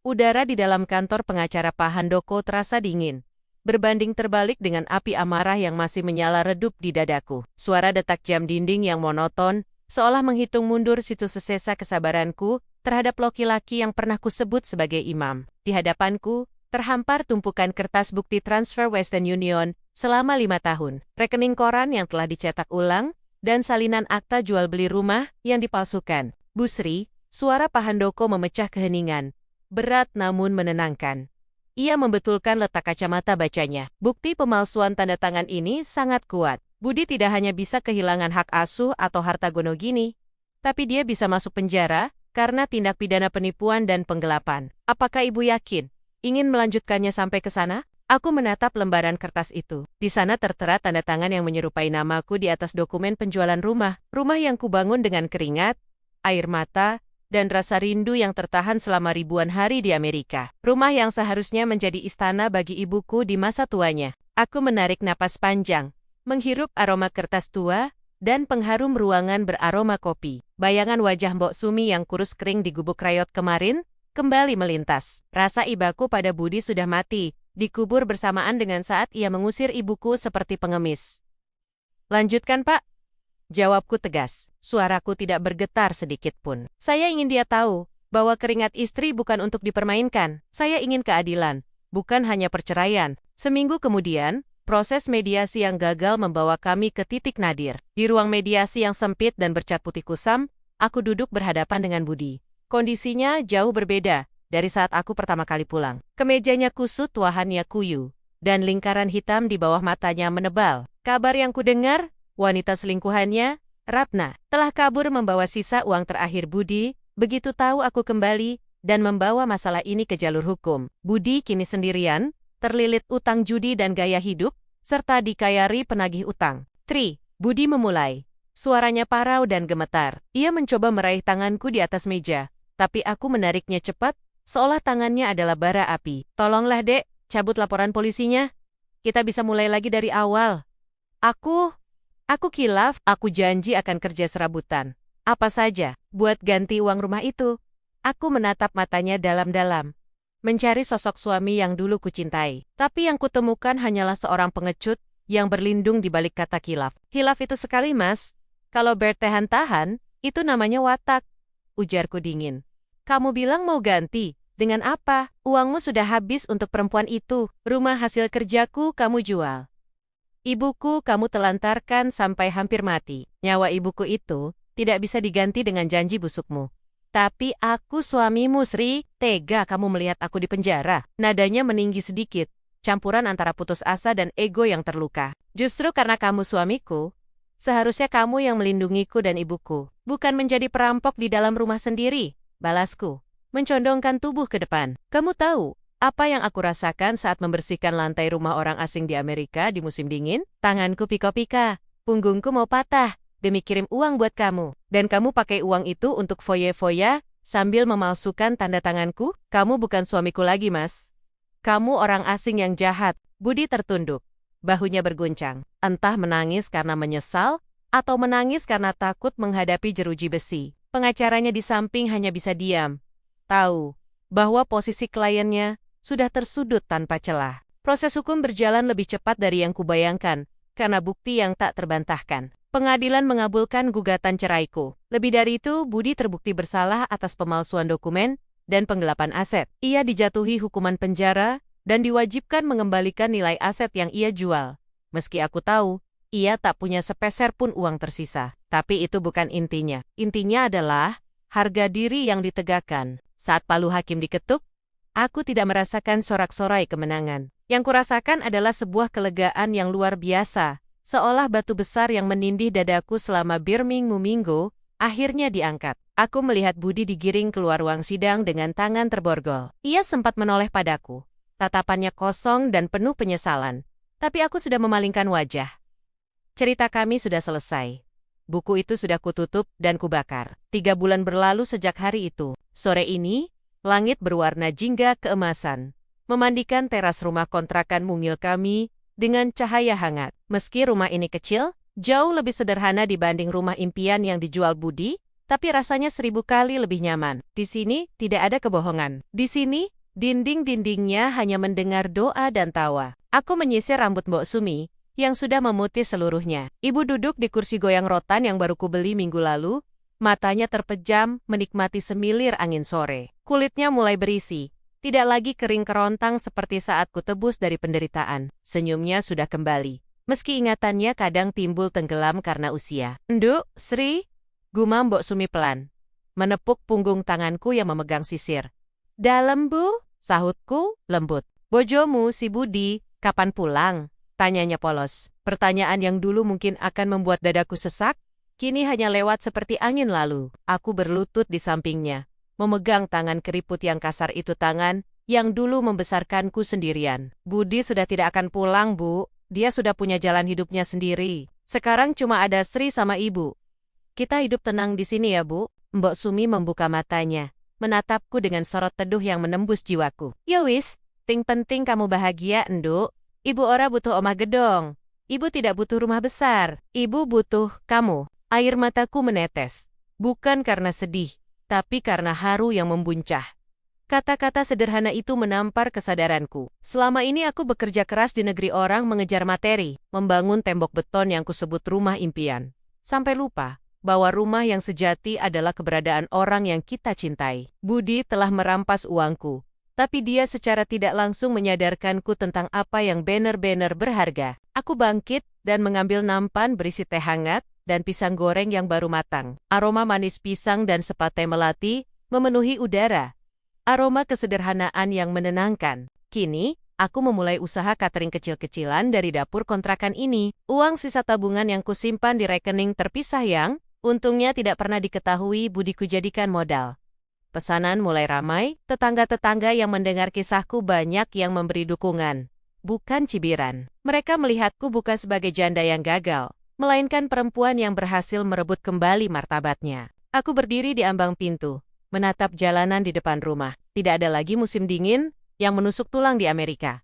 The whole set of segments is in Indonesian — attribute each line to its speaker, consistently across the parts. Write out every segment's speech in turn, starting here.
Speaker 1: Udara di dalam kantor pengacara Pak Handoko terasa dingin, berbanding terbalik dengan api amarah yang masih menyala redup di dadaku. Suara detak jam dinding yang monoton, seolah menghitung mundur situ sesesa kesabaranku terhadap laki-laki yang pernah kusebut sebagai imam. Di hadapanku, terhampar tumpukan kertas bukti transfer Western Union selama 5 tahun, rekening koran yang telah dicetak ulang, dan salinan akta jual beli rumah yang dipalsukan. Bu Sri, suara Pak Handoko memecah keheningan, berat namun menenangkan. Ia membetulkan letak kacamata bacanya. Bukti pemalsuan tanda tangan ini sangat kuat. Budi tidak hanya bisa kehilangan hak asuh atau harta gonogini, tapi dia bisa masuk penjara karena tindak pidana penipuan dan penggelapan. Apakah ibu yakin ingin melanjutkannya sampai ke sana? Aku menatap lembaran kertas itu. Di sana tertera tanda tangan yang menyerupai namaku di atas dokumen penjualan rumah. Rumah yang kubangun dengan keringat, air mata, dan rasa rindu yang tertahan selama ribuan hari di Amerika. Rumah yang seharusnya menjadi istana bagi ibuku di masa tuanya. Aku menarik napas panjang, menghirup aroma kertas tua, dan pengharum ruangan beraroma kopi. Bayangan wajah Mbok Sumi yang kurus kering di gubuk rayot kemarin kembali melintas. Rasa ibaku pada Budi sudah mati, dikubur bersamaan dengan saat ia mengusir ibuku seperti pengemis. Lanjutkan, Pak. Jawabku tegas, suaraku tidak bergetar sedikit pun. Saya ingin dia tahu bahwa keringat istri bukan untuk dipermainkan. Saya ingin keadilan, bukan hanya perceraian. Seminggu kemudian, proses mediasi yang gagal membawa kami ke titik nadir. Di ruang mediasi yang sempit dan bercat putih kusam, aku duduk berhadapan dengan Budi. Kondisinya jauh berbeda dari saat aku pertama kali pulang. Kemejanya kusut wahannya kuyu, dan lingkaran hitam di bawah matanya menebal. Kabar yang kudengar, wanita selingkuhannya, Ratna, telah kabur membawa sisa uang terakhir Budi, begitu tahu aku kembali, dan membawa masalah ini ke jalur hukum. Budi kini sendirian, terlilit utang judi dan gaya hidup, serta dikayari penagih utang. Budi memulai. Suaranya parau dan gemetar. Ia mencoba meraih tanganku di atas meja, tapi aku menariknya cepat, seolah tangannya adalah bara api. Tolonglah, Dek, cabut laporan polisinya. Kita bisa mulai lagi dari awal. Aku kilaf, aku janji akan kerja serabutan. Apa saja, buat ganti uang rumah itu. Aku menatap matanya dalam-dalam, mencari sosok suami yang dulu kucintai. Tapi yang kutemukan hanyalah seorang pengecut yang berlindung di balik kata kilaf. Hilaf itu sekali, Mas. Kalau bertahan-tahan, itu namanya watak. Ujarku dingin. Kamu bilang mau ganti. Dengan apa? Uangmu sudah habis untuk perempuan itu. Rumah hasil kerjaku kamu jual. Ibuku kamu telantarkan sampai hampir mati. Nyawa ibuku itu tidak bisa diganti dengan janji busukmu. Tapi aku suamimu, Sri. Tega kamu melihat aku di penjara. Nadanya meninggi sedikit, campuran antara putus asa dan ego yang terluka. Justru karena kamu suamiku, seharusnya kamu yang melindungiku dan ibuku, bukan menjadi perampok di dalam rumah sendiri. Balasku, mencondongkan tubuh ke depan. Kamu tahu apa yang aku rasakan saat membersihkan lantai rumah orang asing di Amerika di musim dingin? Tanganku pika-pika, punggungku mau patah, demi kirim uang buat kamu. Dan kamu pakai uang itu untuk foya-foya sambil memalsukan tanda tanganku? Kamu bukan suamiku lagi, Mas. Kamu orang asing yang jahat. Budi tertunduk, bahunya berguncang. Entah menangis karena menyesal, atau menangis karena takut menghadapi jeruji besi. Pengacaranya di samping hanya bisa diam. Tahu bahwa posisi kliennya sudah tersudut tanpa celah. Proses hukum berjalan lebih cepat dari yang kubayangkan, karena bukti yang tak terbantahkan. Pengadilan mengabulkan gugatan ceraiku. Lebih dari itu, Budi terbukti bersalah atas pemalsuan dokumen dan penggelapan aset. Ia dijatuhi hukuman penjara dan diwajibkan mengembalikan nilai aset yang ia jual. Meski aku tahu, ia tak punya sepeser pun uang tersisa. Tapi itu bukan intinya. Intinya adalah harga diri yang ditegakkan. Saat palu hakim diketuk, aku tidak merasakan sorak-sorai kemenangan. Yang kurasakan adalah sebuah kelegaan yang luar biasa, seolah batu besar yang menindih dadaku selama berminggu-minggu, akhirnya diangkat. Aku melihat Budi digiring keluar ruang sidang dengan tangan terborgol. Ia sempat menoleh padaku. Tatapannya kosong dan penuh penyesalan. Tapi aku sudah memalingkan wajah. Cerita kami sudah selesai. Buku itu sudah kututup dan kubakar. 3 bulan berlalu sejak hari itu. Sore ini, langit berwarna jingga keemasan, memandikan teras rumah kontrakan mungil kami dengan cahaya hangat. Meski rumah ini kecil, jauh lebih sederhana dibanding rumah impian yang dijual Budi, tapi rasanya 1000 kali lebih nyaman. Di sini tidak ada kebohongan. Di sini, dinding-dindingnya hanya mendengar doa dan tawa. Aku menyisir rambut Mbok Sumi, yang sudah memutih seluruhnya. Ibu duduk di kursi goyang rotan yang baru kubeli minggu lalu, matanya terpejam menikmati semilir angin sore. Kulitnya mulai berisi, tidak lagi kering kerontang seperti saat kutebus dari penderitaan. Senyumnya sudah kembali, meski ingatannya kadang timbul tenggelam karena usia. "Nduk, Sri," gumam Mbok Sumi pelan, menepuk punggung tanganku yang memegang sisir. "Dalem, Bu," sahutku, lembut. "Bojomu, si Budi, kapan pulang?" tanyanya polos. Pertanyaan yang dulu mungkin akan membuat dadaku sesak, kini hanya lewat seperti angin lalu. Aku berlutut di sampingnya, memegang tangan keriput yang kasar itu, tangan yang dulu membesarkanku sendirian. "Budi sudah tidak akan pulang, Bu. Dia sudah punya jalan hidupnya sendiri. Sekarang cuma ada Sri sama Ibu. Kita hidup tenang di sini ya, Bu." Mbok Sumi membuka matanya, menatapku dengan sorot teduh yang menembus jiwaku. "Ya wis, ting penting kamu bahagia, Nduk. Ibu ora butuh omah gedong. Ibu tidak butuh rumah besar. Ibu butuh kamu." Air mataku menetes, bukan karena sedih, tapi karena haru yang membuncah. Kata-kata sederhana itu menampar kesadaranku. Selama ini aku bekerja keras di negeri orang mengejar materi, membangun tembok beton yang kusebut rumah impian. Sampai lupa bahwa rumah yang sejati adalah keberadaan orang yang kita cintai. Budi telah merampas uangku, tapi dia secara tidak langsung menyadarkanku tentang apa yang benar-benar berharga. Aku bangkit dan mengambil nampan berisi teh hangat dan pisang goreng yang baru matang. Aroma manis pisang dan sepatai melati memenuhi udara. Aroma kesederhanaan yang menenangkan. Kini, aku memulai usaha catering kecil-kecilan dari dapur kontrakan ini. Uang sisa tabungan yang kusimpan di rekening terpisah yang untungnya tidak pernah diketahui Budiku jadikan modal. Pesanan mulai ramai, tetangga-tetangga yang mendengar kisahku banyak yang memberi dukungan, bukan cibiran. Mereka melihatku bukan sebagai janda yang gagal, melainkan perempuan yang berhasil merebut kembali martabatnya. Aku berdiri di ambang pintu, menatap jalanan di depan rumah. Tidak ada lagi musim dingin yang menusuk tulang di Amerika.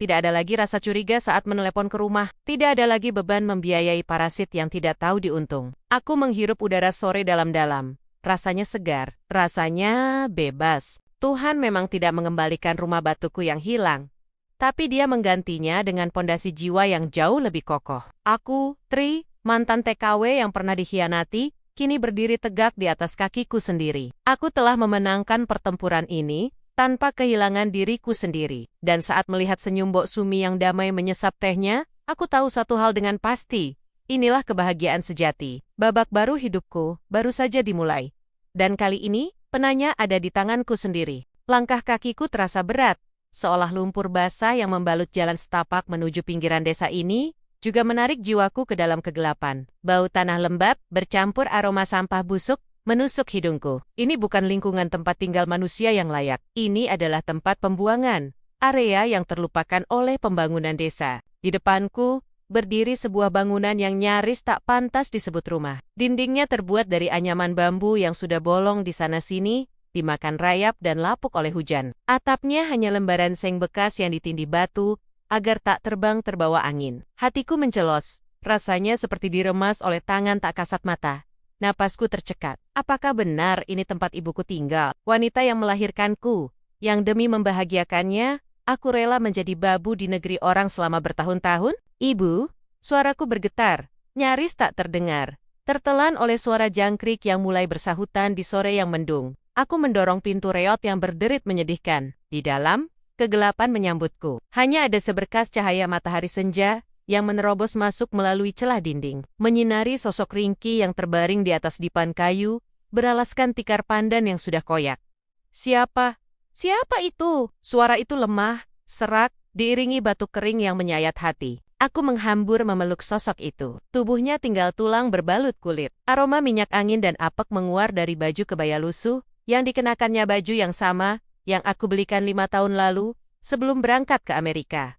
Speaker 1: Tidak ada lagi rasa curiga saat menelepon ke rumah. Tidak ada lagi beban membiayai parasit yang tidak tahu diuntung. Aku menghirup udara sore dalam-dalam. Rasanya segar, rasanya bebas. Tuhan memang tidak mengembalikan rumah batuku yang hilang, tapi Dia menggantinya dengan pondasi jiwa yang jauh lebih kokoh. Aku, Tri, mantan TKW yang pernah dikhianati, kini berdiri tegak di atas kakiku sendiri. Aku telah memenangkan pertempuran ini tanpa kehilangan diriku sendiri. Dan saat melihat senyum Mbok Sumi yang damai menyesap tehnya, aku tahu satu hal dengan pasti. Inilah kebahagiaan sejati. Babak baru hidupku baru saja dimulai. Dan kali ini, penanya ada di tanganku sendiri. Langkah kakiku terasa berat, seolah lumpur basah yang membalut jalan setapak menuju pinggiran desa ini, juga menarik jiwaku ke dalam kegelapan. Bau tanah lembab, bercampur aroma sampah busuk, menusuk hidungku. Ini bukan lingkungan tempat tinggal manusia yang layak. Ini adalah tempat pembuangan, area yang terlupakan oleh pembangunan desa. Di depanku, berdiri sebuah bangunan yang nyaris tak pantas disebut rumah. Dindingnya terbuat dari anyaman bambu yang sudah bolong di sana-sini, dimakan rayap dan lapuk oleh hujan. Atapnya hanya lembaran seng bekas yang ditindih batu, agar tak terbang terbawa angin. Hatiku mencelos, rasanya seperti diremas oleh tangan tak kasat mata. Napasku tercekat. Apakah benar ini tempat ibuku tinggal? Wanita yang melahirkanku, yang demi membahagiakannya, aku rela menjadi babu di negeri orang selama bertahun-tahun? "Ibu," suaraku bergetar, nyaris tak terdengar, tertelan oleh suara jangkrik yang mulai bersahutan di sore yang mendung. Aku mendorong pintu reot yang berderit menyedihkan. Di dalam, kegelapan menyambutku. Hanya ada seberkas cahaya matahari senja yang menerobos masuk melalui celah dinding, menyinari sosok Ringki yang terbaring di atas dipan kayu, beralaskan tikar pandan yang sudah koyak. "Siapa? Siapa itu?" Suara itu lemah, serak, diiringi batuk kering yang menyayat hati. Aku menghambur memeluk sosok itu. Tubuhnya tinggal tulang berbalut kulit. Aroma minyak angin dan apek menguar dari baju kebaya lusuh, yang dikenakannya baju yang sama, yang aku belikan 5 tahun lalu, sebelum berangkat ke Amerika.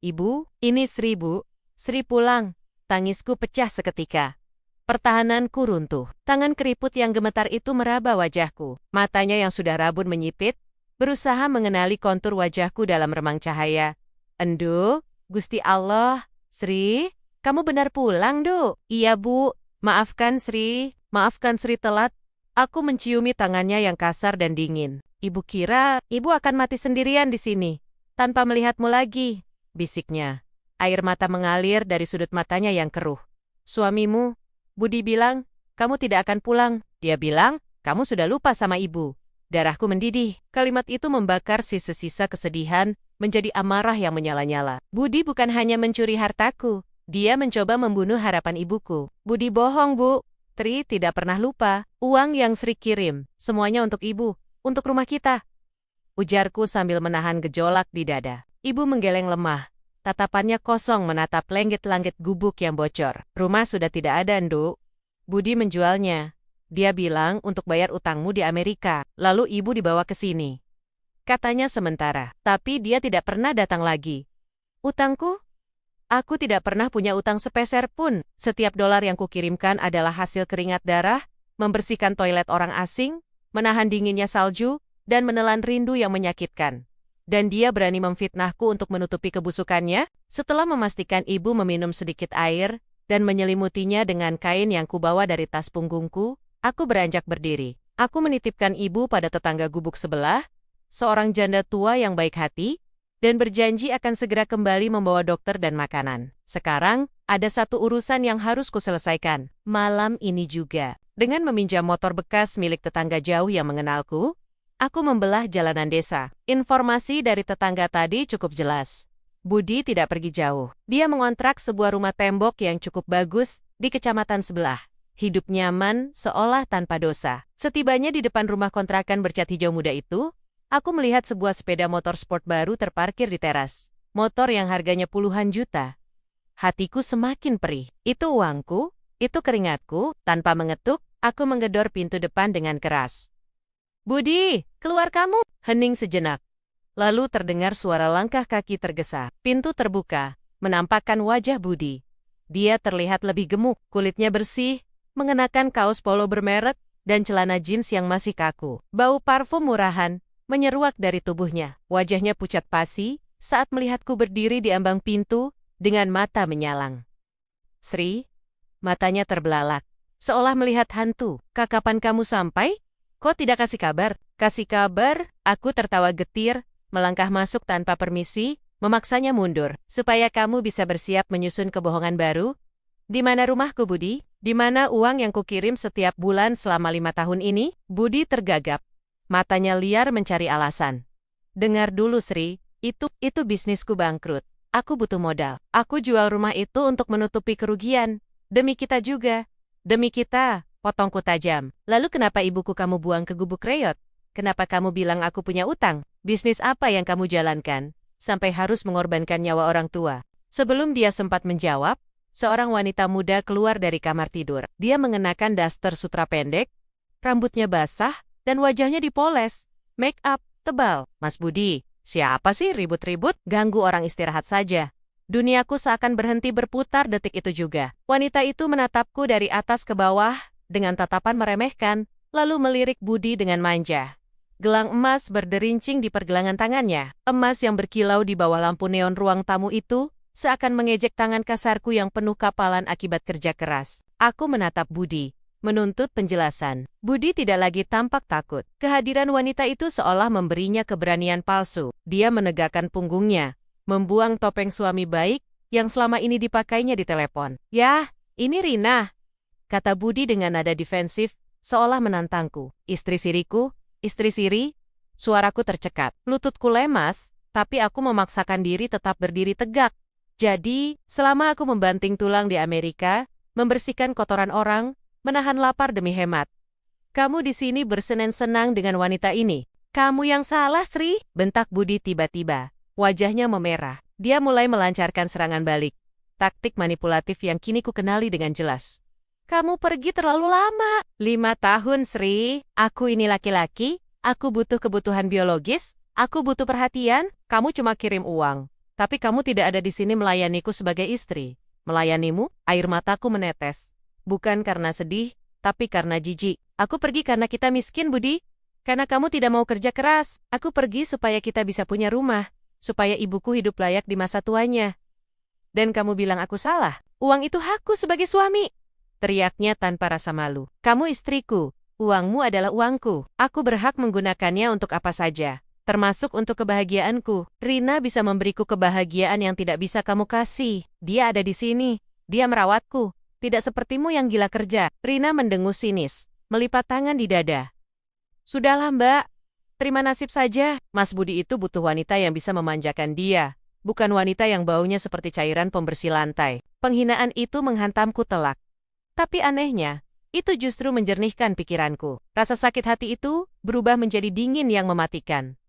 Speaker 1: "Ibu, ini Sri, Bu. Sri pulang." Tangisku pecah seketika. Pertahananku runtuh. Tangan keriput yang gemetar itu meraba wajahku. Matanya yang sudah rabun menyipit, berusaha mengenali kontur wajahku dalam remang cahaya. "Enduk, Gusti Allah, Sri, kamu benar pulang, Du?" "Iya, Bu. Maafkan Sri telat. Aku menciumi tangannya yang kasar dan dingin. Ibu kira ibu akan mati sendirian di sini, tanpa melihatmu lagi, bisiknya. Air mata mengalir dari sudut matanya yang keruh. Suamimu, Budi bilang, kamu tidak akan pulang. Dia bilang, kamu sudah lupa sama ibu. Darahku mendidih. Kalimat itu membakar sisa-sisa kesedihan, menjadi amarah yang menyala-nyala. Budi bukan hanya mencuri hartaku, dia mencoba membunuh harapan ibuku. Budi bohong, Bu. Tri tidak pernah lupa. Uang yang Sri kirim, semuanya untuk ibu, untuk rumah kita. Ujarku sambil menahan gejolak di dada. Ibu menggeleng lemah. Tatapannya kosong menatap langit-langit gubuk yang bocor. Rumah sudah tidak ada, Nduk. Budi menjualnya. Dia bilang untuk bayar utangmu di Amerika, lalu ibu dibawa ke sini. Katanya sementara, tapi dia tidak pernah datang lagi. Utangku? Aku tidak pernah punya utang sepeser pun. Setiap dolar yang kukirimkan adalah hasil keringat darah, membersihkan toilet orang asing, menahan dinginnya salju, dan menelan rindu yang menyakitkan. Dan dia berani memfitnahku untuk menutupi kebusukannya, setelah memastikan ibu meminum sedikit air, dan menyelimutinya dengan kain yang kubawa dari tas punggungku. Aku beranjak berdiri. Aku menitipkan ibu pada tetangga gubuk sebelah, seorang janda tua yang baik hati, dan berjanji akan segera kembali membawa dokter dan makanan. Sekarang, ada satu urusan yang harus kuselesaikan. Malam ini juga. Dengan meminjam motor bekas milik tetangga jauh yang mengenalku, aku membelah jalanan desa. Informasi dari tetangga tadi cukup jelas. Budi tidak pergi jauh. Dia mengontrak sebuah rumah tembok yang cukup bagus di kecamatan sebelah. Hidup nyaman, seolah tanpa dosa. Setibanya di depan rumah kontrakan bercat hijau muda itu, aku melihat sebuah sepeda motor sport baru terparkir di teras. Motor yang harganya puluhan juta. Hatiku semakin perih. Itu uangku, itu keringatku. Tanpa mengetuk, aku menggedor pintu depan dengan keras. Budi, keluar kamu! Hening sejenak. Lalu terdengar suara langkah kaki tergesa. Pintu terbuka, menampakkan wajah Budi. Dia terlihat lebih gemuk, kulitnya bersih, mengenakan kaos polo bermerek, dan celana jeans yang masih kaku. Bau parfum murahan menyeruak dari tubuhnya. Wajahnya pucat pasi saat melihatku berdiri di ambang pintu dengan mata menyalang. Sri, matanya terbelalak, seolah melihat hantu. Kapan kamu sampai? Kok tidak kasih kabar? Kasih kabar? Aku tertawa getir, melangkah masuk tanpa permisi, memaksanya mundur, supaya kamu bisa bersiap menyusun kebohongan baru. Di mana rumahku, Budi? Di mana uang yang kukirim setiap bulan selama 5 tahun ini? Budi tergagap. Matanya liar mencari alasan. Dengar dulu, Sri. Itu bisnisku bangkrut. Aku butuh modal. Aku jual rumah itu untuk menutupi kerugian. Demi kita juga. Demi kita, potongku tajam. Lalu kenapa ibuku kamu buang ke gubuk reot? Kenapa kamu bilang aku punya utang? Bisnis apa yang kamu jalankan? Sampai harus mengorbankan nyawa orang tua. Sebelum dia sempat menjawab, seorang wanita muda keluar dari kamar tidur. Dia mengenakan daster sutra pendek, rambutnya basah, dan wajahnya dipoles. Make up tebal. Mas Budi, siapa sih ribut-ribut? Ganggu orang istirahat saja. Duniaku seakan berhenti berputar detik itu juga. Wanita itu menatapku dari atas ke bawah, dengan tatapan meremehkan, lalu melirik Budi dengan manja. Gelang emas berderincing di pergelangan tangannya. Emas yang berkilau di bawah lampu neon ruang tamu itu, seakan mengejek tangan kasarku yang penuh kapalan akibat kerja keras. Aku menatap Budi, menuntut penjelasan. Budi tidak lagi tampak takut. Kehadiran wanita itu seolah memberinya keberanian palsu. Dia menegakkan punggungnya, membuang topeng suami baik yang selama ini dipakainya di telepon. Yah, ini Rina, kata Budi dengan nada defensif, seolah menantangku. Istri siriku, istri siri. Suaraku tercekat. Lututku lemas, tapi aku memaksakan diri tetap berdiri tegak. Jadi, selama aku membanting tulang di Amerika, membersihkan kotoran orang, menahan lapar demi hemat, kamu di sini bersenang-senang dengan wanita ini. Kamu yang salah, Sri, bentak Budi tiba-tiba. Wajahnya memerah. Dia mulai melancarkan serangan balik. Taktik manipulatif yang kini ku kenali dengan jelas. Kamu pergi terlalu lama. 5 tahun, Sri. Aku ini laki-laki, aku butuh kebutuhan biologis, aku butuh perhatian, kamu cuma kirim uang. Tapi kamu tidak ada di sini melayaniku sebagai istri. Melayanimu, air mataku menetes. Bukan karena sedih, tapi karena jijik. Aku pergi karena kita miskin, Budi. Karena kamu tidak mau kerja keras. Aku pergi supaya kita bisa punya rumah. Supaya ibuku hidup layak di masa tuanya. Dan kamu bilang aku salah. Uang itu hakku sebagai suami. Teriaknya tanpa rasa malu. Kamu istriku. Uangmu adalah uangku. Aku berhak menggunakannya untuk apa saja, termasuk untuk kebahagiaanku. Rina bisa memberiku kebahagiaan yang tidak bisa kamu kasih. Dia ada di sini. Dia merawatku. Tidak sepertimu yang gila kerja. Rina mendengus sinis, melipat tangan di dada. Sudahlah, Mbak. Terima nasib saja. Mas Budi itu butuh wanita yang bisa memanjakan dia, bukan wanita yang baunya seperti cairan pembersih lantai. Penghinaan itu menghantamku telak. Tapi anehnya, itu justru menjernihkan pikiranku. Rasa sakit hati itu berubah menjadi dingin yang mematikan.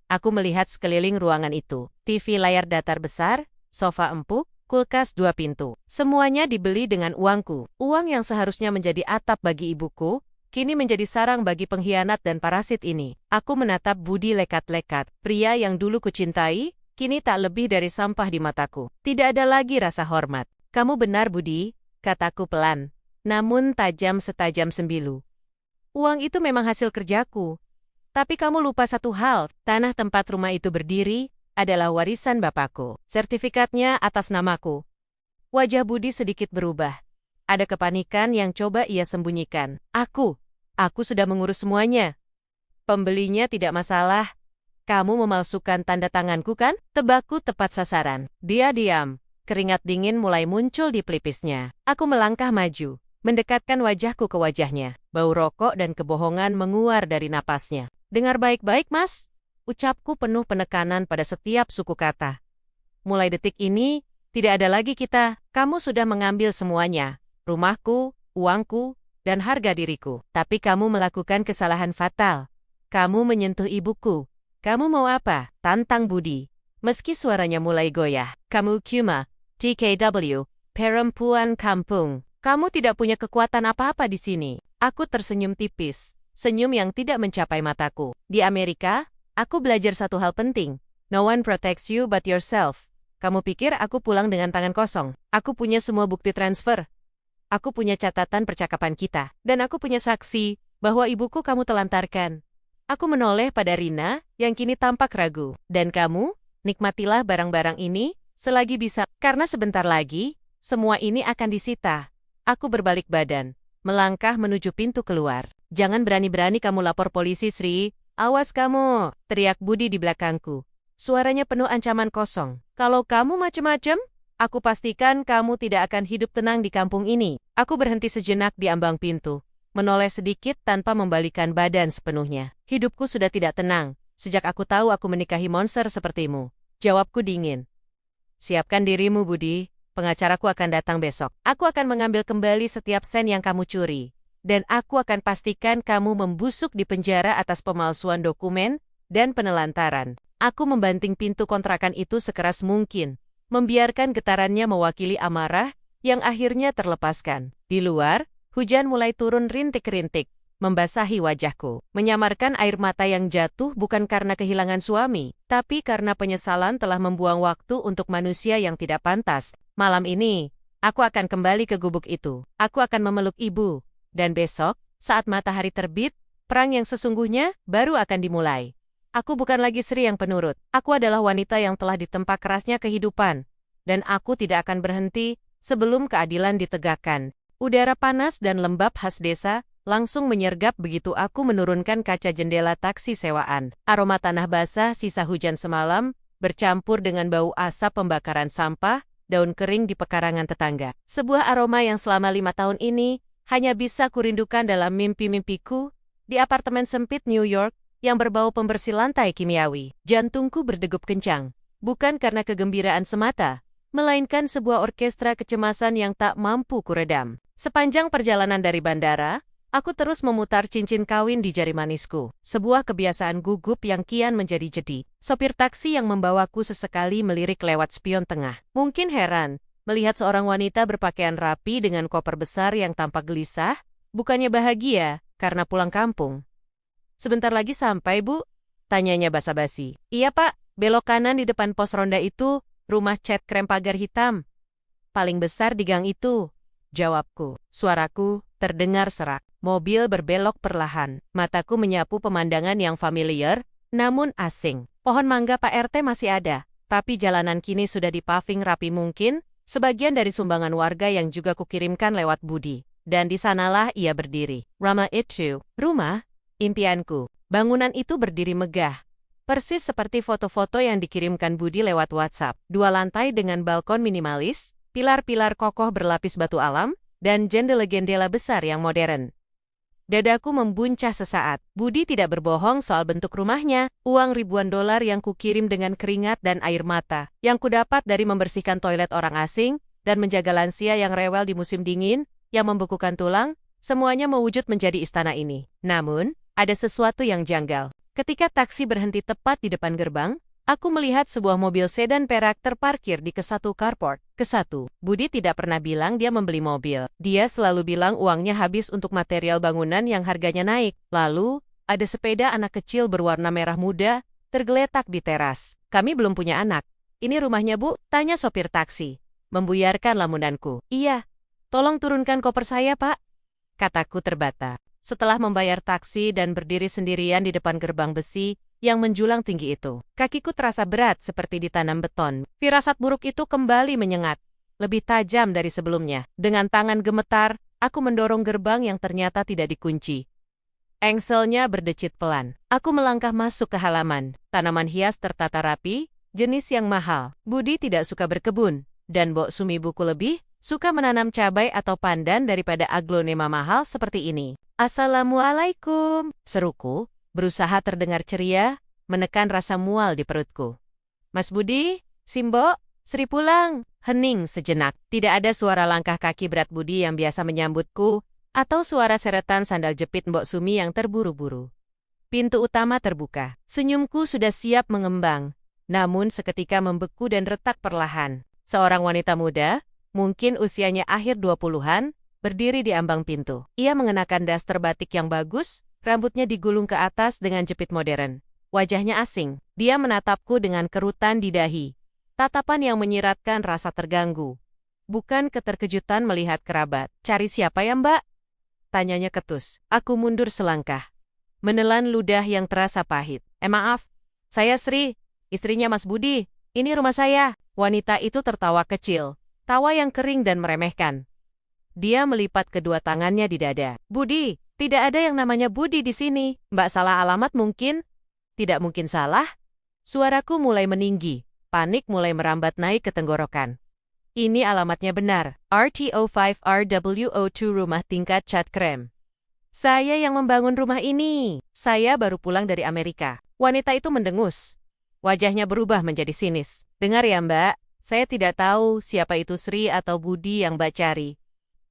Speaker 1: Aku melihat sekeliling ruangan itu. TV layar datar besar, sofa empuk, kulkas 2 pintu. Semuanya dibeli dengan uangku. Uang yang seharusnya menjadi atap bagi ibuku, kini menjadi sarang bagi pengkhianat dan parasit ini. Aku menatap Budi lekat-lekat. Pria yang dulu kucintai, kini tak lebih dari sampah di mataku. Tidak ada lagi rasa hormat. Kamu benar, Budi, kataku pelan, namun tajam setajam sembilu. Uang itu memang hasil kerjaku. Tapi kamu lupa satu hal, tanah tempat rumah itu berdiri adalah warisan bapakku. Sertifikatnya atas namaku. Wajah Budi sedikit berubah. Ada kepanikan yang coba ia sembunyikan. Aku sudah mengurus semuanya. Pembelinya tidak masalah. Kamu memalsukan tanda tanganku kan? Tebakku tepat sasaran. Dia diam. Keringat dingin mulai muncul di pelipisnya. Aku melangkah maju, mendekatkan wajahku ke wajahnya. Bau rokok dan kebohongan menguar dari napasnya. Dengar baik-baik, Mas. Ucapku penuh penekanan pada setiap suku kata. Mulai detik ini, tidak ada lagi kita. Kamu sudah mengambil semuanya. Rumahku, uangku, dan harga diriku. Tapi kamu melakukan kesalahan fatal. Kamu menyentuh ibuku. Kamu mau apa? Tantang Budi. Meski suaranya mulai goyah. Kamu cuma TKW, perempuan kampung. Kamu tidak punya kekuatan apa-apa di sini. Aku tersenyum tipis. Senyum yang tidak mencapai mataku. Di Amerika, aku belajar satu hal penting. No one protects you but yourself. Kamu pikir aku pulang dengan tangan kosong? Aku punya semua bukti transfer. Aku punya catatan percakapan kita. Dan aku punya saksi bahwa ibuku kamu telantarkan. Aku menoleh pada Rina yang kini tampak ragu. Dan kamu, nikmatilah barang-barang ini selagi bisa. Karena sebentar lagi, semua ini akan disita. Aku berbalik badan, melangkah menuju pintu keluar. Jangan berani-berani kamu lapor polisi, Sri. Awas kamu, teriak Budi di belakangku. Suaranya penuh ancaman kosong. Kalau kamu macem-macem, aku pastikan kamu tidak akan hidup tenang di kampung ini. Aku berhenti sejenak di ambang pintu, menoleh sedikit tanpa membalikan badan sepenuhnya. Hidupku sudah tidak tenang, sejak aku tahu aku menikahi monster sepertimu. Jawabku dingin. Siapkan dirimu, Budi. Pengacaraku akan datang besok. Aku akan mengambil kembali setiap sen yang kamu curi. Dan aku akan pastikan kamu membusuk di penjara atas pemalsuan dokumen dan penelantaran. Aku membanting pintu kontrakan itu sekeras mungkin, membiarkan getarannya mewakili amarah yang akhirnya terlepaskan. Di luar, hujan mulai turun rintik-rintik, membasahi wajahku, menyamarkan air mata yang jatuh bukan karena kehilangan suami, tapi karena penyesalan telah membuang waktu untuk manusia yang tidak pantas. Malam ini, aku akan kembali ke gubuk itu. Aku akan memeluk ibu. Dan besok, saat matahari terbit, perang yang sesungguhnya baru akan dimulai. Aku bukan lagi Sri yang penurut. Aku adalah wanita yang telah ditempa kerasnya kehidupan. Dan aku tidak akan berhenti sebelum keadilan ditegakkan. Udara panas dan lembab khas desa langsung menyergap begitu aku menurunkan kaca jendela taksi sewaan. Aroma tanah basah sisa hujan semalam bercampur dengan bau asap pembakaran sampah, daun kering di pekarangan tetangga. Sebuah aroma yang selama 5 tahun ini hanya bisa kurindukan dalam mimpi-mimpiku di apartemen sempit New York yang berbau pembersih lantai kimiawi. Jantungku berdegup kencang, bukan karena kegembiraan semata, melainkan sebuah orkestra kecemasan yang tak mampu kuredam. Sepanjang perjalanan dari bandara, aku terus memutar cincin kawin di jari manisku. Sebuah kebiasaan gugup yang kian menjadi jedi. Sopir taksi yang membawaku sesekali melirik lewat spion tengah. Mungkin heran melihat seorang wanita berpakaian rapi dengan koper besar yang tampak gelisah, bukannya bahagia karena pulang kampung. Sebentar lagi sampai, Bu? Tanyanya basa-basi. Iya, Pak. Belok kanan di depan pos ronda itu, rumah cat krem pagar hitam. Paling besar di gang itu. Jawabku. Suaraku terdengar serak. Mobil berbelok perlahan. Mataku menyapu pemandangan yang familiar, namun asing. Pohon mangga Pak RT masih ada, tapi jalanan kini sudah dipaving rapi mungkin, sebagian dari sumbangan warga yang juga kukirimkan lewat Budi. dan di sanalah ia berdiri. Rumah itu, rumah, impianku. Bangunan itu berdiri megah. Persis seperti foto-foto yang dikirimkan Budi lewat WhatsApp. 2 lantai dengan balkon minimalis, pilar-pilar kokoh berlapis batu alam, dan jendela-jendela besar yang modern. Dadaku membuncah sesaat. Budi tidak berbohong soal bentuk rumahnya. Uang ribuan dolar yang kukirim dengan keringat dan air mata. Yang kudapat dari membersihkan toilet orang asing dan menjaga lansia yang rewel di musim dingin, yang membekukan tulang, semuanya mewujud menjadi istana ini. Namun, ada sesuatu yang janggal. Ketika taksi berhenti tepat di depan gerbang, aku melihat sebuah mobil sedan perak terparkir di Kesatu Carport. Kesatu, Budi tidak pernah bilang dia membeli mobil. Dia selalu bilang uangnya habis untuk material bangunan yang harganya naik. Lalu, ada sepeda anak kecil berwarna merah muda, tergeletak di teras. Kami belum punya anak. Ini rumahnya, Bu? Tanya sopir taksi. Membuyarkan lamunanku. Iya. Tolong turunkan koper saya, Pak. Kataku terbata. Setelah membayar taksi dan berdiri sendirian di depan gerbang besi yang menjulang tinggi itu. Kakiku terasa berat seperti ditanam beton. Firasat buruk itu kembali menyengat. Lebih tajam dari sebelumnya. Dengan tangan gemetar, aku mendorong gerbang yang ternyata tidak dikunci. Engselnya berdecit pelan. Aku melangkah masuk ke halaman. Tanaman hias tertata rapi, jenis yang mahal. Budi tidak suka berkebun. Dan Mbok Sumi buku lebih suka menanam cabai atau pandan daripada aglonema mahal seperti ini. Assalamualaikum, seruku. Berusaha terdengar ceria, menekan rasa mual di perutku. Mas Budi, Simbo, Sri pulang. Hening sejenak. Tidak ada suara langkah kaki berat Budi yang biasa menyambutku, atau suara seretan sandal jepit Mbok Sumi yang terburu-buru. Pintu utama terbuka. Senyumku sudah siap mengembang, namun seketika membeku dan retak perlahan. Seorang wanita muda, mungkin usianya akhir 20-an, berdiri di ambang pintu. Ia mengenakan daster batik yang bagus, rambutnya digulung ke atas dengan jepit modern. Wajahnya asing. Dia menatapku dengan kerutan di dahi. Tatapan yang menyiratkan rasa terganggu. Bukan keterkejutan melihat kerabat. Cari siapa ya, Mbak? Tanyanya ketus. Aku mundur selangkah. Menelan ludah yang terasa pahit. Maaf. Saya Sri, istrinya Mas Budi. Ini rumah saya. Wanita itu tertawa kecil. Tawa yang kering dan meremehkan. Dia melipat kedua tangannya di dada. Budi. Tidak ada yang namanya Budi di sini. Mbak salah alamat mungkin? Tidak mungkin salah. Suaraku mulai meninggi. Panik mulai merambat naik ke tenggorokan. Ini alamatnya benar. RTO5RWO2 Rumah Tingkat Cat Krem. Saya yang membangun rumah ini. Saya baru pulang dari Amerika. Wanita itu mendengus. Wajahnya berubah menjadi sinis. Dengar ya, Mbak. Saya tidak tahu siapa itu Sri atau Budi yang Mbak cari.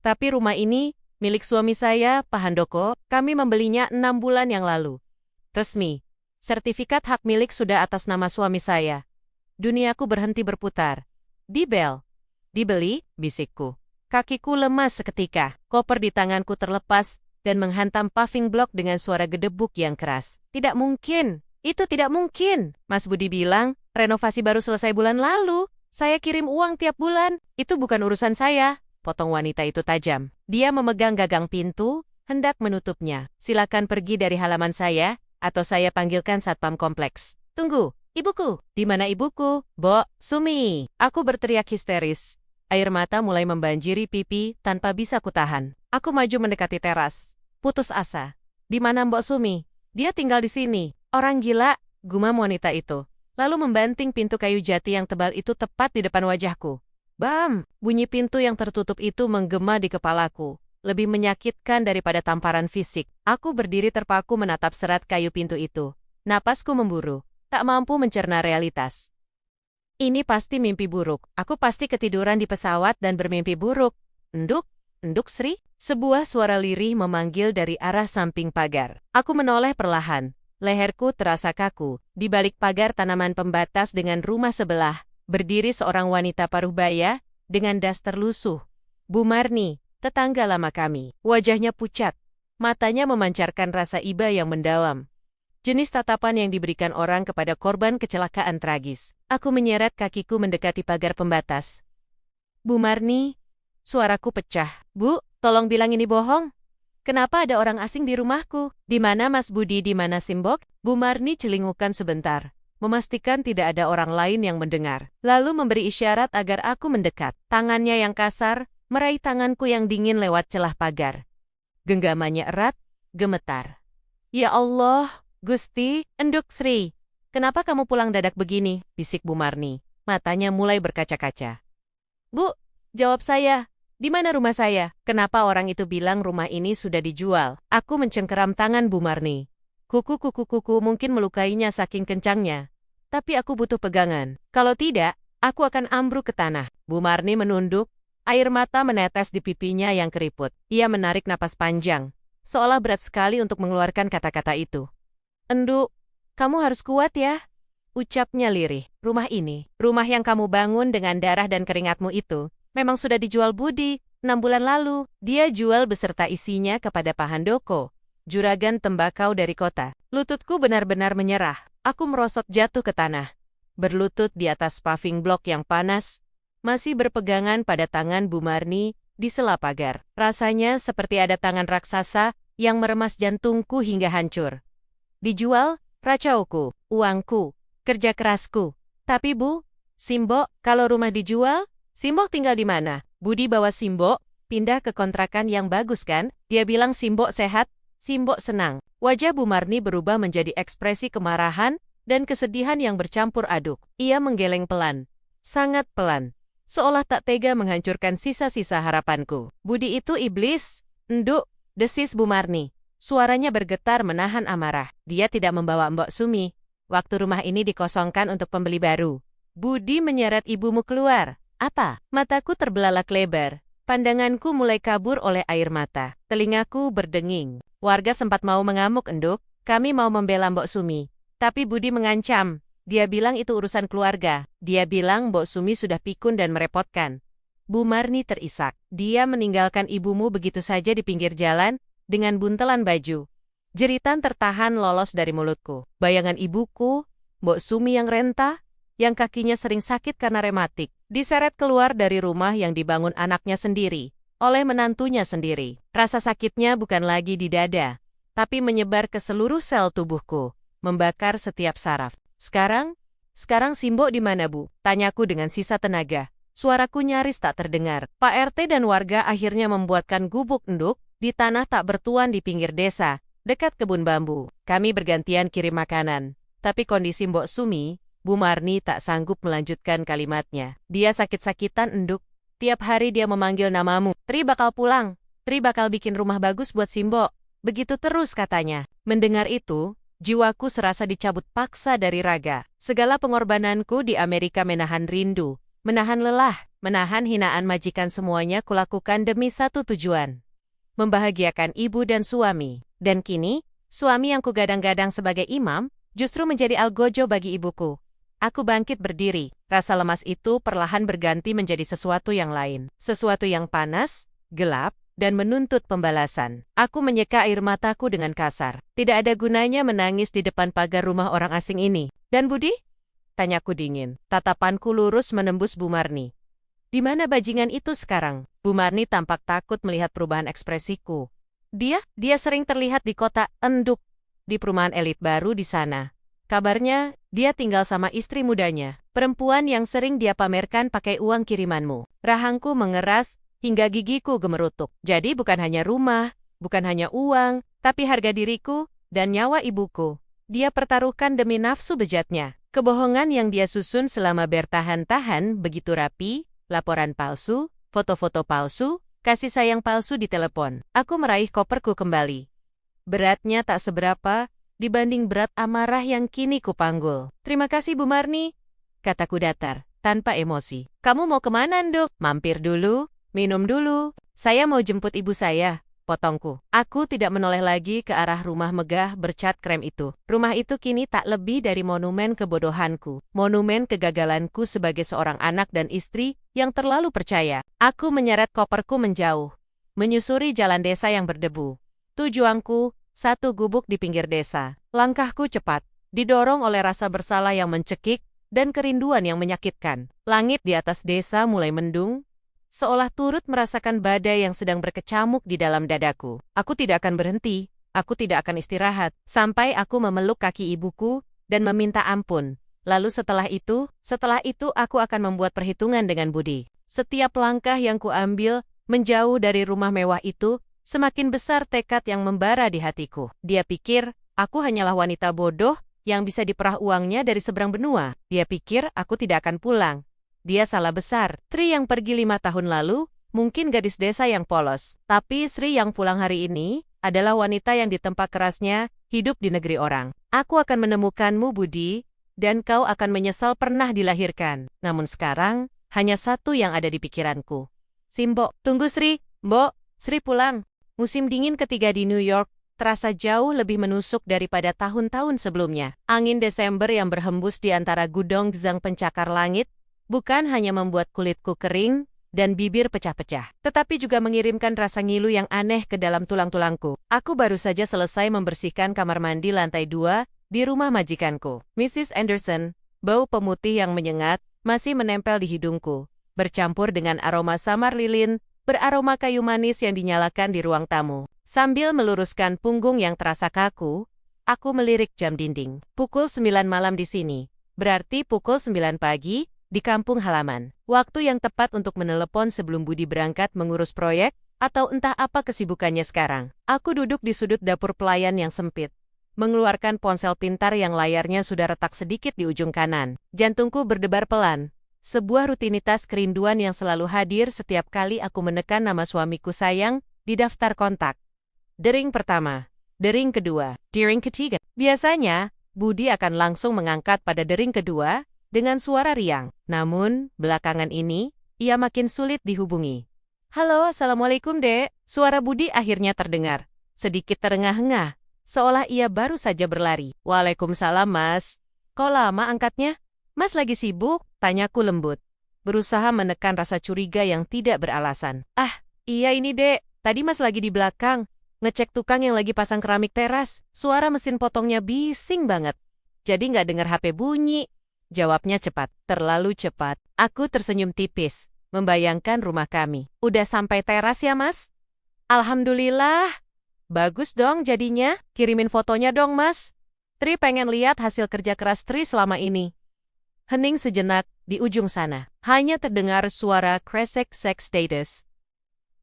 Speaker 1: Tapi rumah ini milik suami saya, Pak Handoko. Kami membelinya 6 bulan yang lalu. Resmi. Sertifikat hak milik sudah atas nama suami saya. Duniaku berhenti berputar. Dibel. Dibeli, bisikku. Kakiku lemas seketika. Koper di tanganku terlepas dan menghantam paving block dengan suara gedebuk yang keras. Tidak mungkin. Itu tidak mungkin. Mas Budi bilang, renovasi baru selesai bulan lalu. Saya kirim uang tiap bulan. Itu bukan urusan saya. Potong wanita itu tajam. Dia memegang gagang pintu, hendak menutupnya. Silakan pergi dari halaman saya, atau saya panggilkan satpam kompleks. Tunggu, ibuku. Di mana ibuku? Mbok Sumi. Aku berteriak histeris. Air mata mulai membanjiri pipi tanpa bisa kutahan. Aku maju mendekati teras. Putus asa. Di mana Mbok Sumi? Dia tinggal di sini. Orang gila, gumam wanita itu. Lalu membanting pintu kayu jati yang tebal itu tepat di depan wajahku. Bam! Bunyi pintu yang tertutup itu menggema di kepalaku. Lebih menyakitkan daripada tamparan fisik. Aku berdiri terpaku menatap serat kayu pintu itu. Napasku memburu. Tak mampu mencerna realitas. Ini pasti mimpi buruk. Aku pasti ketiduran di pesawat dan bermimpi buruk. Enduk? Enduk Sri? Sebuah suara lirih memanggil dari arah samping pagar. Aku menoleh perlahan. Leherku terasa kaku. Di balik pagar tanaman pembatas dengan rumah sebelah, berdiri seorang wanita paruh baya, dengan daster lusuh. Bu Marni, tetangga lama kami. Wajahnya pucat. Matanya memancarkan rasa iba yang mendalam. Jenis tatapan yang diberikan orang kepada korban kecelakaan tragis. Aku menyeret kakiku mendekati pagar pembatas. Bu Marni, suaraku pecah. Bu, tolong bilang ini bohong. Kenapa ada orang asing di rumahku? Di mana Mas Budi, di mana Simbok? Bu Marni celingukan sebentar. Memastikan tidak ada orang lain yang mendengar. Lalu memberi isyarat agar aku mendekat. Tangannya yang kasar, meraih tanganku yang dingin lewat celah pagar. Genggamannya erat, gemetar. Ya Allah, Gusti, Enduk Sri. Kenapa kamu pulang dadak begini? Bisik Bu Marni. Matanya mulai berkaca-kaca. Bu, jawab saya. Di mana rumah saya? Kenapa orang itu bilang rumah ini sudah dijual? Aku mencengkeram tangan Bu Marni. Kuku mungkin melukainya saking kencangnya. Tapi aku butuh pegangan. Kalau tidak, aku akan ambruk ke tanah. Bu Marni menunduk, air mata menetes di pipinya yang keriput. Ia menarik napas panjang, seolah berat sekali untuk mengeluarkan kata-kata itu. Enduk, kamu harus kuat ya, ucapnya lirih. Rumah ini, rumah yang kamu bangun dengan darah dan keringatmu itu, memang sudah dijual Budi, 6 bulan lalu. Dia jual beserta isinya kepada Pak Handoko, juragan tembakau dari kota. Lututku benar-benar menyerah. Aku merosot jatuh ke tanah. Berlutut di atas paving blok yang panas, masih berpegangan pada tangan Bu Marni di sela pagar. Rasanya seperti ada tangan raksasa yang meremas jantungku hingga hancur. Dijual, racauku, uangku, kerja kerasku. Tapi Bu, Simbo, kalau rumah dijual, Simbo tinggal di mana? Budi bawa Simbo pindah ke kontrakan yang bagus kan? Dia bilang Simbo sehat, Simbo senang. Wajah Bu Marni berubah menjadi ekspresi kemarahan dan kesedihan yang bercampur aduk. Ia menggeleng pelan, sangat pelan, seolah tak tega menghancurkan sisa-sisa harapanku. Budi itu iblis, Enduk, desis Bu Marni. Suaranya bergetar menahan amarah. Dia tidak membawa Mbok Sumi. Waktu rumah ini dikosongkan untuk pembeli baru. Budi menyeret ibumu keluar. Apa? Mataku terbelalak lebar. Pandanganku mulai kabur oleh air mata. Telingaku berdenging. Warga sempat mau mengamuk, Enduk. Kami mau membela Mbok Sumi. Tapi Budi mengancam. Dia bilang itu urusan keluarga. Dia bilang Mbok Sumi sudah pikun dan merepotkan. Bu Marni terisak. Dia meninggalkan ibumu begitu saja di pinggir jalan, dengan buntelan baju. Jeritan tertahan lolos dari mulutku. Bayangan ibuku, Mbok Sumi yang renta, yang kakinya sering sakit karena rematik, diseret keluar dari rumah yang dibangun anaknya sendiri, oleh menantunya sendiri. Rasa sakitnya bukan lagi di dada, tapi menyebar ke seluruh sel tubuhku, membakar setiap saraf. Sekarang Simbo di mana, Bu? Tanyaku dengan sisa tenaga. Suaraku nyaris tak terdengar. Pak RT dan warga akhirnya membuatkan gubuk enduk di tanah tak bertuan di pinggir desa, dekat kebun bambu. Kami bergantian kirim makanan. Tapi kondisi Mbok Sumi, Bu Marni tak sanggup melanjutkan kalimatnya. Dia sakit-sakitan, Enduk. Tiap hari dia memanggil namamu. Tri bakal pulang. Tri bakal bikin rumah bagus buat Simbo. Begitu terus katanya. Mendengar itu, jiwaku serasa dicabut paksa dari raga. Segala pengorbananku di Amerika menahan rindu, menahan lelah, menahan hinaan majikan, semuanya kulakukan demi satu tujuan. Membahagiakan ibu dan suami. Dan kini, suami yang kugadang-gadang sebagai imam, justru menjadi algojo bagi ibuku. Aku bangkit berdiri. Rasa lemas itu perlahan berganti menjadi sesuatu yang lain. Sesuatu yang panas, gelap, dan menuntut pembalasan. Aku menyeka air mataku dengan kasar. Tidak ada gunanya menangis di depan pagar rumah orang asing ini. Dan Budi? Tanyaku dingin. Tatapanku lurus menembus Bu Marni. Di mana bajingan itu sekarang? Bu Marni tampak takut melihat perubahan ekspresiku. Dia sering terlihat di kota Enduk, di perumahan elit baru di sana. Kabarnya, dia tinggal sama istri mudanya, perempuan yang sering dia pamerkan pakai uang kirimanmu. Rahangku mengeras, hingga gigiku gemerutuk. Jadi bukan hanya rumah, bukan hanya uang, tapi harga diriku dan nyawa ibuku. Dia pertaruhkan demi nafsu bejatnya. Kebohongan yang dia susun selama bertahan-tahan begitu rapi, laporan palsu, foto-foto palsu, kasih sayang palsu di telepon. Aku meraih koperku kembali. Beratnya tak seberapa dibanding berat amarah yang kini kupanggul. Terima kasih Bu Marni, kataku datar, tanpa emosi. Kamu mau kemana, Nduk? Mampir dulu, minum dulu. Saya mau jemput ibu saya, potongku. Aku tidak menoleh lagi ke arah rumah megah bercat krem itu. Rumah itu kini tak lebih dari monumen kebodohanku, monumen kegagalanku sebagai seorang anak dan istri yang terlalu percaya. Aku menyeret koperku menjauh, menyusuri jalan desa yang berdebu. Tujuanku, satu gubuk di pinggir desa. Langkahku cepat, didorong oleh rasa bersalah yang mencekik dan kerinduan yang menyakitkan. Langit di atas desa mulai mendung, seolah turut merasakan badai yang sedang berkecamuk di dalam dadaku. Aku tidak akan berhenti, aku tidak akan istirahat, sampai aku memeluk kaki ibuku dan meminta ampun. Lalu setelah itu aku akan membuat perhitungan dengan Budi. Setiap langkah yang kuambil Menjauh dari rumah mewah itu, semakin besar tekad yang membara di hatiku. Dia pikir, aku hanyalah wanita bodoh yang bisa diperah uangnya dari seberang benua. Dia pikir aku tidak akan pulang. Dia salah besar. Tri yang pergi 5 tahun lalu, mungkin gadis desa yang polos. Tapi Sri yang pulang hari ini, adalah wanita yang ditempa kerasnya, hidup di negeri orang. Aku akan menemukanmu, Budi, dan kau akan menyesal pernah dilahirkan. Namun sekarang, hanya satu yang ada di pikiranku. Simbo, tunggu Sri, Mbok, Sri pulang. Musim dingin ketiga di New York terasa jauh lebih menusuk daripada tahun-tahun sebelumnya. Angin Desember yang berhembus di antara gudong gezang pencakar langit bukan hanya membuat kulitku kering dan bibir pecah-pecah, tetapi juga mengirimkan rasa ngilu yang aneh ke dalam tulang-tulangku. Aku baru saja selesai membersihkan kamar mandi lantai 2 di rumah majikanku. Mrs. Anderson, bau pemutih yang menyengat masih menempel di hidungku, bercampur dengan aroma samar lilin, beraroma kayu manis yang dinyalakan di ruang tamu. Sambil meluruskan punggung yang terasa kaku, aku melirik jam dinding. Pukul 9 malam di sini, berarti pukul 9 pagi di kampung halaman. Waktu yang tepat untuk menelepon sebelum Budi berangkat mengurus proyek, atau entah apa kesibukannya sekarang. Aku duduk di sudut dapur pelayan yang sempit, mengeluarkan ponsel pintar yang layarnya sudah retak sedikit di ujung kanan. Jantungku berdebar pelan. Sebuah rutinitas kerinduan yang selalu hadir setiap kali aku menekan nama suamiku sayang di daftar kontak. Dering pertama, dering kedua, dering ketiga. Biasanya, Budi akan langsung mengangkat pada dering kedua dengan suara riang. Namun, belakangan ini, ia makin sulit dihubungi. Halo, Assalamualaikum, Dek. Suara Budi akhirnya terdengar. Sedikit terengah-engah, seolah ia baru saja berlari. Waalaikumsalam, Mas. Kok lama angkatnya? Mas lagi sibuk? Tanyaku lembut, berusaha menekan rasa curiga yang tidak beralasan. Ah, iya ini Dek, tadi Mas lagi di belakang, ngecek tukang yang lagi pasang keramik teras. Suara mesin potongnya bising banget, jadi nggak dengar HP bunyi. Jawabnya cepat, terlalu cepat. Aku tersenyum tipis, membayangkan rumah kami. Udah sampai teras ya Mas? Alhamdulillah. Bagus dong jadinya, kirimin fotonya dong Mas. Tri pengen lihat hasil kerja keras Tri selama ini. Hening sejenak, di ujung sana, hanya terdengar suara kresek sex status.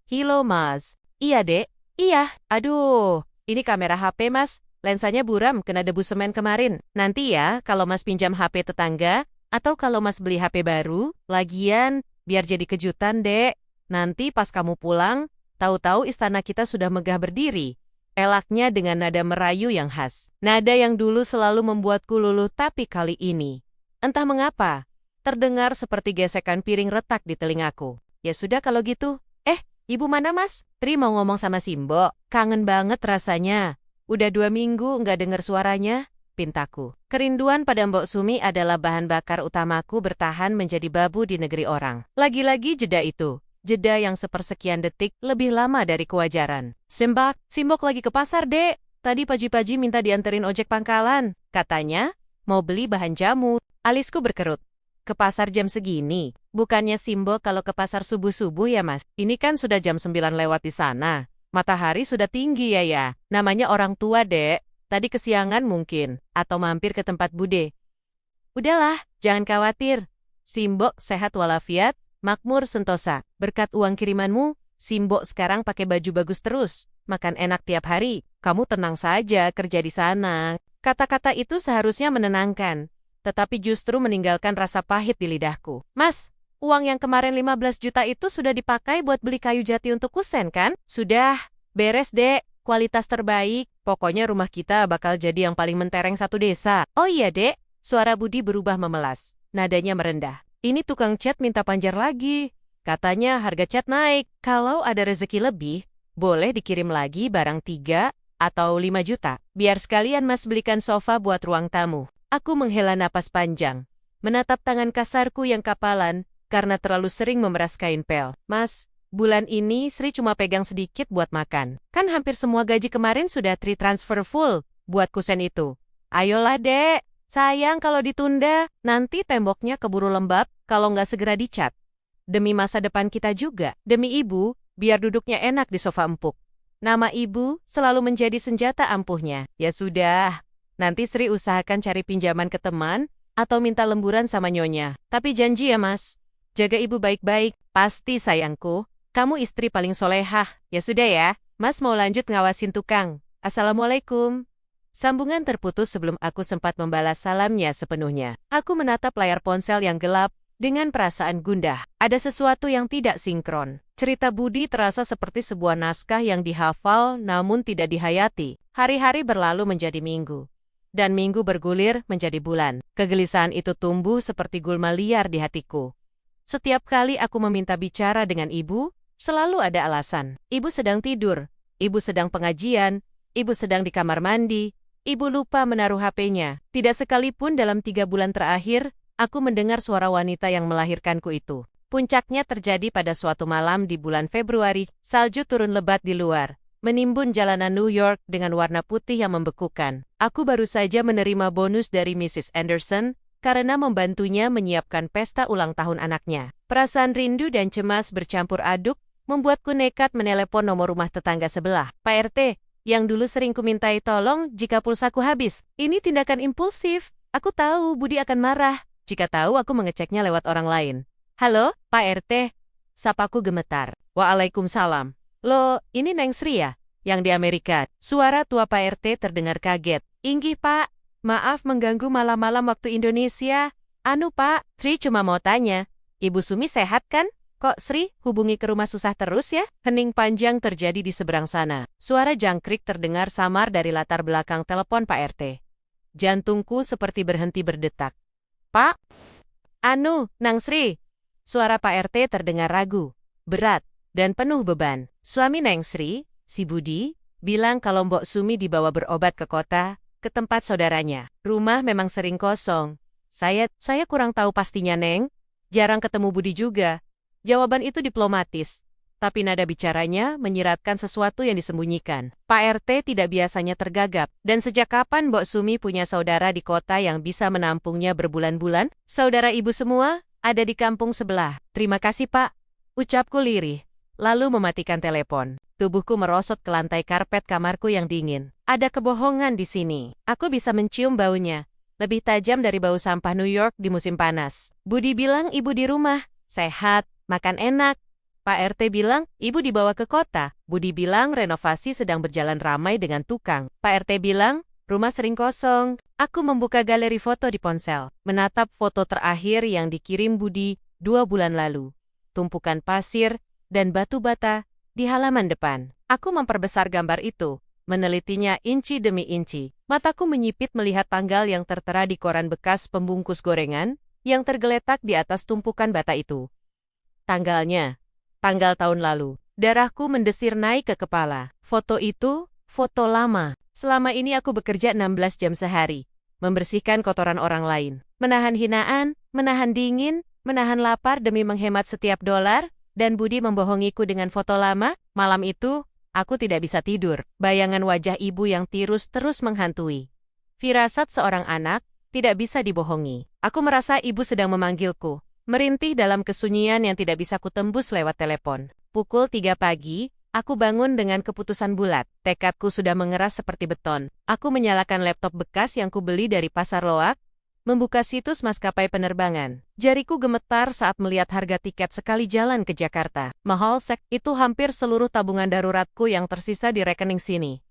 Speaker 1: Halo Mas. Iya Dek. Iya. Aduh, ini kamera HP Mas. Lensanya buram kena debu semen kemarin. Nanti ya, kalau Mas pinjam HP tetangga, atau kalau Mas beli HP baru, lagian, biar jadi kejutan Dek. Nanti pas kamu pulang, tahu-tahu istana kita sudah megah berdiri. Elaknya dengan nada merayu yang khas. Nada yang dulu selalu membuatku luluh tapi kali ini, entah mengapa, terdengar seperti gesekan piring retak di telingaku. Ya sudah kalau gitu. Ibu mana Mas? Tri mau ngomong sama Simbo. Kangen banget rasanya. Udah 2 minggu nggak dengar suaranya, pintaku. Kerinduan pada Mbok Sumi adalah bahan bakar utamaku bertahan menjadi babu di negeri orang. Lagi-lagi jeda itu. Jeda yang sepersekian detik lebih lama dari kewajaran. Simbok lagi ke pasar, Dek. Tadi pagi-pagi minta dianterin ojek pangkalan. Katanya, mau beli bahan jamu. Alisku berkerut. Ke pasar jam segini? Bukannya Simbo kalau ke pasar subuh-subuh ya Mas? Ini kan sudah jam 9 lewat di sana. Matahari sudah tinggi ya. Namanya orang tua Dek. Tadi kesiangan mungkin. Atau mampir ke tempat Bude. Udahlah, jangan khawatir. Simbo sehat walafiat, makmur sentosa. Berkat uang kirimanmu, Simbo sekarang pakai baju bagus terus. Makan enak tiap hari. Kamu tenang saja kerja di sana. Kata-kata itu seharusnya menenangkan. Tetapi justru meninggalkan rasa pahit di lidahku. Mas, uang yang kemarin 15 juta itu sudah dipakai buat beli kayu jati untuk kusen kan? Sudah, beres Dek, kualitas terbaik. Pokoknya rumah kita bakal jadi yang paling mentereng satu desa. Oh iya Dek, suara Budi berubah memelas. Nadanya merendah. Ini tukang cat minta panjar lagi. Katanya harga cat naik. Kalau ada rezeki lebih, boleh dikirim lagi barang 3 atau 5 juta. Biar sekalian Mas belikan sofa buat ruang tamu. Aku menghela napas panjang, menatap tangan kasarku yang kapalan karena terlalu sering memeras kain pel. Mas, bulan ini Sri cuma pegang sedikit buat makan. Kan hampir semua gaji kemarin sudah Tri transfer full buat kusen itu. Ayolah Dek, sayang kalau ditunda, nanti temboknya keburu lembab kalau nggak segera dicat. Demi masa depan kita juga, demi ibu, biar duduknya enak di sofa empuk. Nama ibu selalu menjadi senjata ampuhnya. Ya sudah. Nanti Sri usahakan cari pinjaman ke teman, atau minta lemburan sama nyonya. Tapi janji ya Mas, jaga ibu baik-baik. Pasti sayangku. kamu istri paling solehah. Ya sudah ya, Mas mau lanjut ngawasin tukang. Assalamualaikum. Sambungan terputus sebelum aku sempat membalas salamnya sepenuhnya. Aku menatap layar ponsel yang gelap dengan perasaan gundah. Ada sesuatu yang tidak sinkron. Cerita Budi terasa seperti sebuah naskah yang dihafal namun tidak dihayati. Hari-hari berlalu menjadi minggu. Dan minggu bergulir menjadi bulan. Kegelisahan itu tumbuh seperti gulma liar di hatiku. Setiap kali aku meminta bicara dengan ibu, selalu ada alasan. Ibu sedang tidur, ibu sedang pengajian, ibu sedang di kamar mandi, ibu lupa menaruh HP-nya. Tidak sekalipun dalam 3 bulan terakhir, aku mendengar suara wanita yang melahirkanku itu. Puncaknya terjadi pada suatu malam di bulan Februari, salju turun lebat di luar, menimbun jalanan New York dengan warna putih yang membekukan. Aku baru saja menerima bonus dari Mrs. Anderson karena membantunya menyiapkan pesta ulang tahun anaknya. Perasaan rindu dan cemas bercampur aduk, membuatku nekat menelepon nomor rumah tetangga sebelah. Pak RT, yang dulu sering kumintai tolong jika pulsaku habis. Ini tindakan impulsif. Aku tahu Budi akan marah jika tahu aku mengeceknya lewat orang lain. Halo, Pak RT. Sapaku gemetar. Waalaikumsalam. Loh, ini Neng Sri ya? Yang di Amerika. Suara tua Pak RT terdengar kaget. Inggih Pak, maaf mengganggu malam-malam waktu Indonesia. Anu Pak, Sri cuma mau tanya. Ibu Sumi sehat kan? Kok Sri hubungi ke rumah susah terus ya? Hening panjang terjadi di seberang sana. Suara jangkrik terdengar samar dari latar belakang telepon Pak RT. Jantungku seperti berhenti berdetak. Pak? Anu, Nang Sri. Suara Pak RT terdengar ragu, berat, dan penuh beban. Suami Neng Sri, si Budi, bilang kalau Mbok Sumi dibawa berobat ke kota, ke tempat saudaranya. Rumah memang sering kosong. Saya kurang tahu pastinya Neng. Jarang ketemu Budi juga. Jawaban itu diplomatis, tapi nada bicaranya menyiratkan sesuatu yang disembunyikan. Pak RT tidak biasanya tergagap, dan sejak kapan Mbok Sumi punya saudara di kota yang bisa menampungnya berbulan-bulan? Saudara ibu semua ada di kampung sebelah. Terima kasih Pak, ucapku lirih, lalu mematikan telepon. Tubuhku merosot ke lantai karpet kamarku yang dingin. Ada kebohongan di sini. Aku bisa mencium baunya, lebih tajam dari bau sampah New York di musim panas. Budi bilang ibu di rumah, sehat, makan enak. Pak RT bilang, ibu dibawa ke kota. Budi bilang renovasi sedang berjalan ramai dengan tukang. Pak RT bilang, rumah sering kosong. Aku membuka galeri foto di ponsel, menatap foto terakhir yang dikirim Budi 2 bulan lalu. Tumpukan pasir dan batu bata di halaman depan. Aku memperbesar gambar itu, menelitinya inci demi inci. Mataku menyipit melihat tanggal yang tertera di koran bekas pembungkus gorengan yang tergeletak di atas tumpukan bata itu. Tanggalnya, tanggal tahun lalu. Darahku mendesir naik ke kepala. Foto itu, foto lama. Selama ini aku bekerja 16 jam sehari, membersihkan kotoran orang lain, menahan hinaan, menahan dingin, menahan lapar demi menghemat setiap dolar, dan Budi membohongiku dengan foto lama. Malam itu, aku tidak bisa tidur. Bayangan wajah ibu yang tirus terus menghantui. Firasat seorang anak tidak bisa dibohongi. Aku merasa ibu sedang memanggilku. Merintih dalam kesunyian yang tidak bisa kutembus lewat telepon. Pukul 3 pagi, aku bangun dengan keputusan bulat. Tekadku sudah mengeras seperti beton. Aku menyalakan laptop bekas yang kubeli dari pasar loak, membuka situs maskapai penerbangan. Jariku gemetar saat melihat harga tiket sekali jalan ke Jakarta. Mahal itu hampir seluruh tabungan daruratku yang tersisa di rekening sini.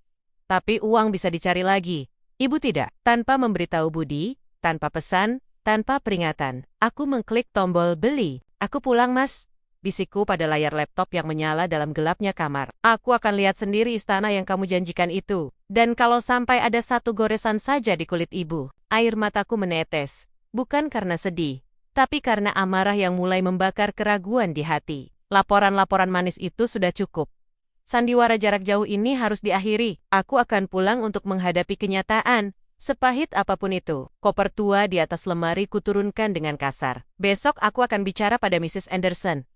Speaker 1: Tapi uang bisa dicari lagi. Ibu tidak. Tanpa memberitahu Budi, tanpa pesan, tanpa peringatan, aku mengklik tombol beli. Aku pulang mas, bisikku pada layar laptop yang menyala dalam gelapnya kamar. Aku akan lihat sendiri istana yang kamu janjikan itu. Dan kalau sampai ada satu goresan saja di kulit ibu. Air mataku menetes, bukan karena sedih, tapi karena amarah yang mulai membakar keraguan di hati. Laporan-laporan manis itu sudah cukup. Sandiwara jarak jauh ini harus diakhiri. Aku akan pulang untuk menghadapi kenyataan. Sepahit apapun itu, koper tua di atas lemari kuturunkan dengan kasar. Besok aku akan bicara pada Mrs. Anderson.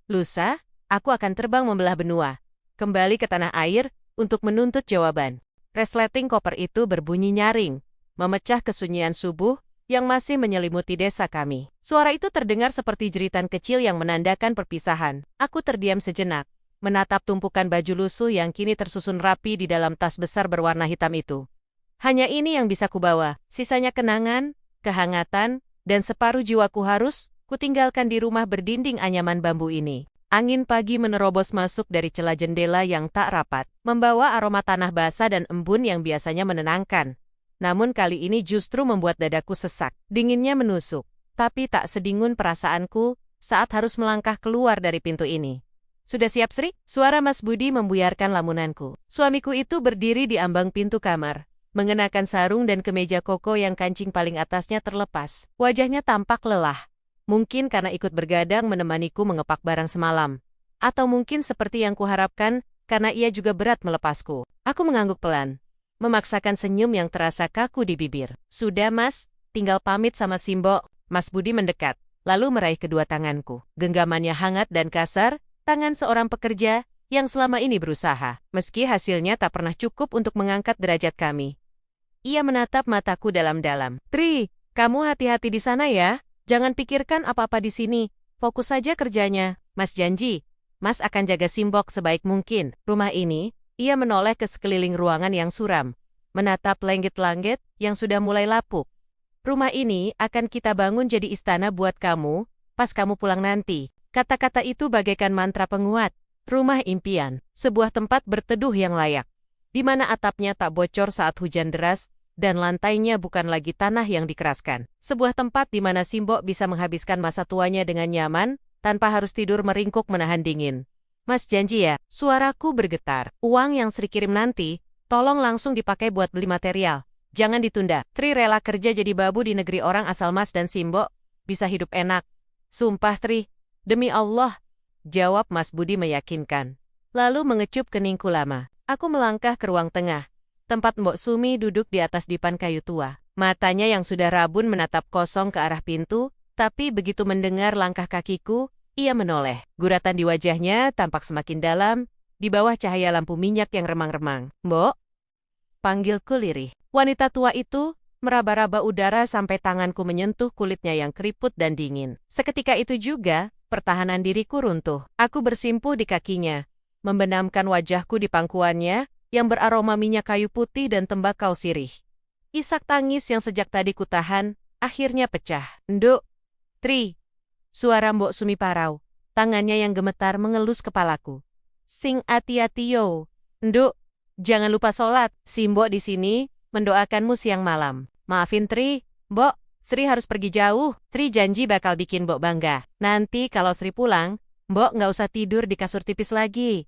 Speaker 1: Lusa, aku akan terbang membelah benua, kembali ke tanah air, untuk menuntut jawaban. Resleting koper itu berbunyi nyaring, memecah kesunyian subuh yang masih menyelimuti desa kami. Suara itu terdengar seperti jeritan kecil yang menandakan perpisahan. Aku terdiam sejenak, menatap tumpukan baju lusuh yang kini tersusun rapi di dalam tas besar berwarna hitam itu. Hanya ini yang bisa kubawa, sisanya kenangan, kehangatan, dan separuh jiwaku harus kutinggalkan di rumah berdinding anyaman bambu ini. Angin pagi menerobos masuk dari celah jendela yang tak rapat, membawa aroma tanah basah dan embun yang biasanya menenangkan. Namun kali ini justru membuat dadaku sesak. Dinginnya menusuk, tapi tak sedingun perasaanku saat harus melangkah keluar dari pintu ini. Sudah siap, Sri? Suara Mas Budi membuyarkan lamunanku. Suamiku itu berdiri di ambang pintu kamar, mengenakan sarung dan kemeja koko yang kancing paling atasnya terlepas. Wajahnya tampak lelah. Mungkin karena ikut bergadang menemaniku mengepak barang semalam. Atau mungkin seperti yang kuharapkan, karena ia juga berat melepasku. Aku mengangguk pelan, memaksakan senyum yang terasa kaku di bibir. Sudah, Mas, tinggal pamit sama Simbo. Mas Budi mendekat, lalu meraih kedua tanganku. Genggamannya hangat dan kasar, tangan seorang pekerja yang selama ini berusaha. Meski hasilnya tak pernah cukup untuk mengangkat derajat kami. Ia menatap mataku dalam-dalam. Tri, kamu hati-hati di sana ya. Jangan pikirkan apa-apa di sini, fokus saja kerjanya. Mas janji, Mas akan jaga Simbok sebaik mungkin. Rumah ini, ia menoleh ke sekeliling ruangan yang suram, menatap langit-langit yang sudah mulai lapuk. Rumah ini akan kita bangun jadi istana buat kamu, pas kamu pulang nanti. Kata-kata itu bagaikan mantra penguat. Rumah impian, sebuah tempat berteduh yang layak, di mana atapnya tak bocor saat hujan deras, dan lantainya bukan lagi tanah yang dikeraskan. Sebuah tempat di mana Simbo bisa menghabiskan masa tuanya dengan nyaman, tanpa harus tidur meringkuk menahan dingin. Mas janji ya, suaraku bergetar. Uang yang Sri kirim nanti, tolong langsung dipakai buat beli material. Jangan ditunda. Tri rela kerja jadi babu di negeri orang asal Mas dan Simbo, bisa hidup enak. Sumpah Tri, demi Allah, jawab Mas Budi meyakinkan. Lalu mengecup keningku lama. Aku melangkah ke ruang tengah, tempat Mbok Sumi duduk di atas dipan kayu tua. Matanya yang sudah rabun menatap kosong ke arah pintu, tapi begitu mendengar langkah kakiku, ia menoleh. Guratan di wajahnya tampak semakin dalam, di bawah cahaya lampu minyak yang remang-remang. Mbok? Panggilku lirih. Wanita tua itu meraba-raba udara sampai tanganku menyentuh kulitnya yang keriput dan dingin. Seketika itu juga, pertahanan diriku runtuh. Aku bersimpuh di kakinya, membenamkan wajahku di pangkuannya, yang beraroma minyak kayu putih dan tembakau sirih. Isak tangis yang sejak tadi kutahan, akhirnya pecah. Nduk, Tri, suara Mbok Sumi parau. Tangannya yang gemetar mengelus kepalaku. Sing ati-ati yo. Nduk, jangan lupa sholat. Si Mbok di sini mendoakanmu siang malam. Maafin Tri, Mbok, Sri harus pergi jauh. Tri janji bakal bikin Mbok bangga. Nanti kalau Sri pulang, Mbok nggak usah tidur di kasur tipis lagi.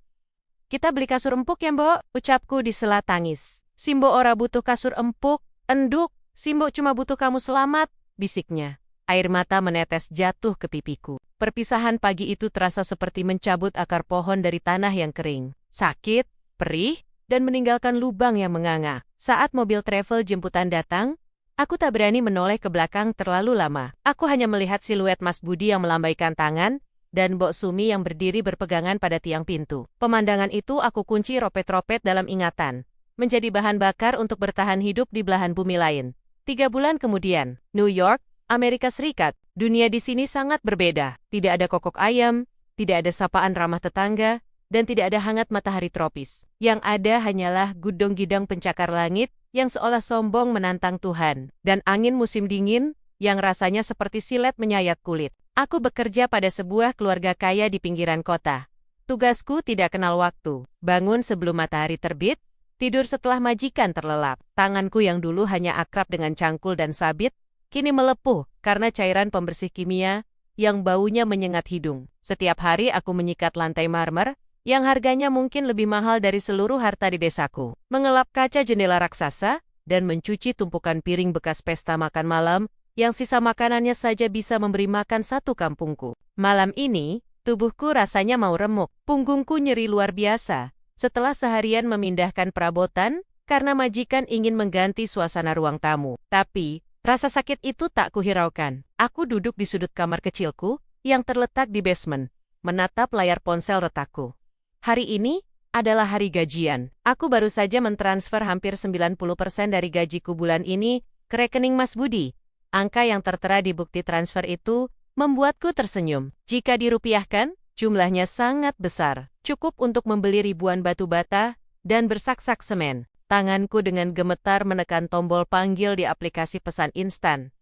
Speaker 1: Kita beli kasur empuk ya Mbok, ucapku di sela tangis. Simbo ora butuh kasur empuk, enduk, Simbo cuma butuh kamu selamat, bisiknya. Air mata menetes jatuh ke pipiku. Perpisahan pagi itu terasa seperti mencabut akar pohon dari tanah yang kering. Sakit, perih, dan meninggalkan lubang yang menganga. Saat mobil travel jemputan datang, aku tak berani menoleh ke belakang terlalu lama. Aku hanya melihat siluet Mas Budi yang melambaikan tangan, dan Mbok Sumi yang berdiri berpegangan pada tiang pintu. Pemandangan itu aku kunci ropet-ropet dalam ingatan, menjadi bahan bakar untuk bertahan hidup di belahan bumi lain. 3 bulan kemudian, New York, Amerika Serikat. Dunia di sini sangat berbeda. Tidak ada kokok ayam, tidak ada sapaan ramah tetangga, dan tidak ada hangat matahari tropis. Yang ada hanyalah gudong-gidang pencakar langit yang seolah sombong menantang Tuhan, dan angin musim dingin yang rasanya seperti silet menyayat kulit. Aku bekerja pada sebuah keluarga kaya di pinggiran kota. Tugasku tidak kenal waktu. Bangun sebelum matahari terbit, tidur setelah majikan terlelap. Tanganku yang dulu hanya akrab dengan cangkul dan sabit, kini melepuh karena cairan pembersih kimia yang baunya menyengat hidung. Setiap hari aku menyikat lantai marmer, yang harganya mungkin lebih mahal dari seluruh harta di desaku. Mengelap kaca jendela raksasa, dan mencuci tumpukan piring bekas pesta makan malam, yang sisa makanannya saja bisa memberi makan satu kampungku. Malam ini, tubuhku rasanya mau remuk. Punggungku nyeri luar biasa, setelah seharian memindahkan perabotan, karena majikan ingin mengganti suasana ruang tamu. Tapi, rasa sakit itu tak kuhiraukan. Aku duduk di sudut kamar kecilku, yang terletak di basement, menatap layar ponsel retakku. Hari ini adalah hari gajian. Aku baru saja mentransfer hampir 90% dari gajiku bulan ini ke rekening Mas Budi. Angka yang tertera di bukti transfer itu membuatku tersenyum. Jika dirupiahkan, jumlahnya sangat besar. Cukup untuk membeli ribuan batu bata dan bersak-sak semen. Tanganku dengan gemetar menekan tombol panggil di aplikasi pesan instan.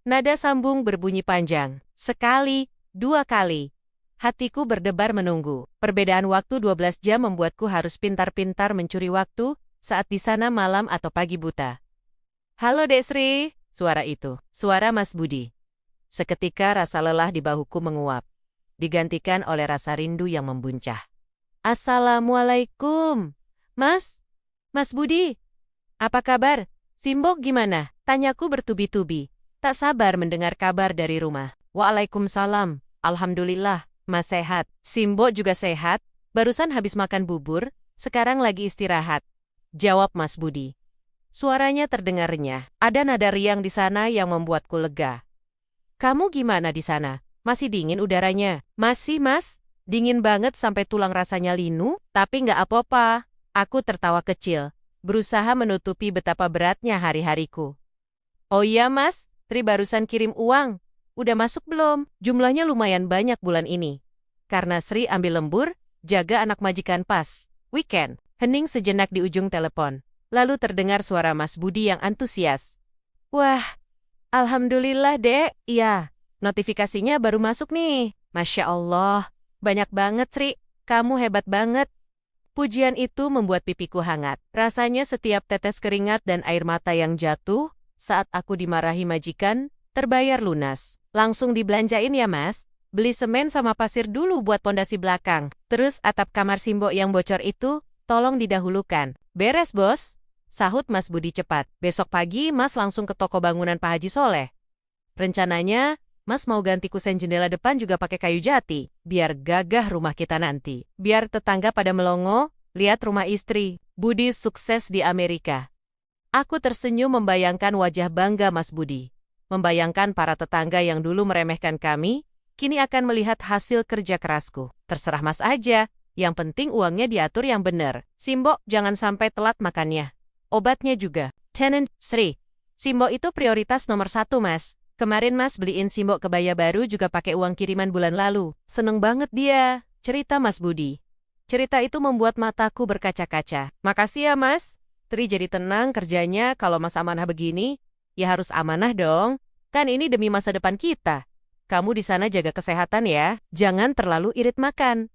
Speaker 1: Nada sambung berbunyi panjang. Sekali, 2 kali. Hatiku berdebar menunggu. Perbedaan waktu 12 jam membuatku harus pintar-pintar mencuri waktu saat di sana malam atau pagi buta. Halo Dek Sri, suara itu. Suara Mas Budi. Seketika rasa lelah di bahuku menguap, digantikan oleh rasa rindu yang membuncah. Assalamualaikum. Mas Budi. Apa kabar? Simbok gimana? Tanyaku bertubi-tubi. Tak sabar mendengar kabar dari rumah. Waalaikumsalam. Alhamdulillah, Mas sehat. Simbok juga sehat. Barusan habis makan bubur, sekarang lagi istirahat. Jawab Mas Budi. Suaranya terdengar renyah. Ada nada riang di sana yang membuatku lega. Kamu gimana di sana? Masih dingin udaranya? Masih, Mas. Dingin banget sampai tulang rasanya linu, tapi nggak apa-apa. Aku tertawa kecil, berusaha menutupi betapa beratnya hari-hariku. Oh iya, Mas. Tri barusan kirim uang. Udah masuk belum? Jumlahnya lumayan banyak bulan ini. Karena Sri ambil lembur, jaga anak majikan pas weekend. Hening sejenak di ujung telepon. Lalu terdengar suara Mas Budi yang antusias. Wah, alhamdulillah, Dek. Iya, notifikasinya baru masuk nih. Masya Allah, banyak banget, Sri. Kamu hebat banget. Pujian itu membuat pipiku hangat. Rasanya setiap tetes keringat dan air mata yang jatuh saat aku dimarahi majikan terbayar lunas. Langsung dibelanjain ya, Mas. Beli semen sama pasir dulu buat pondasi belakang. Terus atap kamar Simbok yang bocor itu, tolong didahulukan. Beres, Bos. Sahut Mas Budi cepat. Besok pagi Mas langsung ke toko bangunan Pak Haji Soleh. Rencananya, Mas mau ganti kusen jendela depan juga pakai kayu jati. Biar gagah rumah kita nanti. Biar tetangga pada melongo, lihat rumah istri. Budi sukses di Amerika. Aku tersenyum membayangkan wajah bangga Mas Budi. Membayangkan para tetangga yang dulu meremehkan kami, kini akan melihat hasil kerja kerasku. Terserah Mas aja. Yang penting uangnya diatur yang benar. Simbok jangan sampai telat makannya. Obatnya juga. Tenant, Sri. Simbok itu prioritas nomor 1, Mas. Kemarin Mas beliin Simbok kebaya baru juga pakai uang kiriman bulan lalu. Seneng banget dia. Cerita Mas Budi. Cerita itu membuat mataku berkaca-kaca. Makasih ya, Mas. Tri jadi tenang kerjanya kalau Mas amanah begini. Ya harus amanah dong. Kan ini demi masa depan kita. Kamu di sana jaga kesehatan ya. Jangan terlalu irit makan.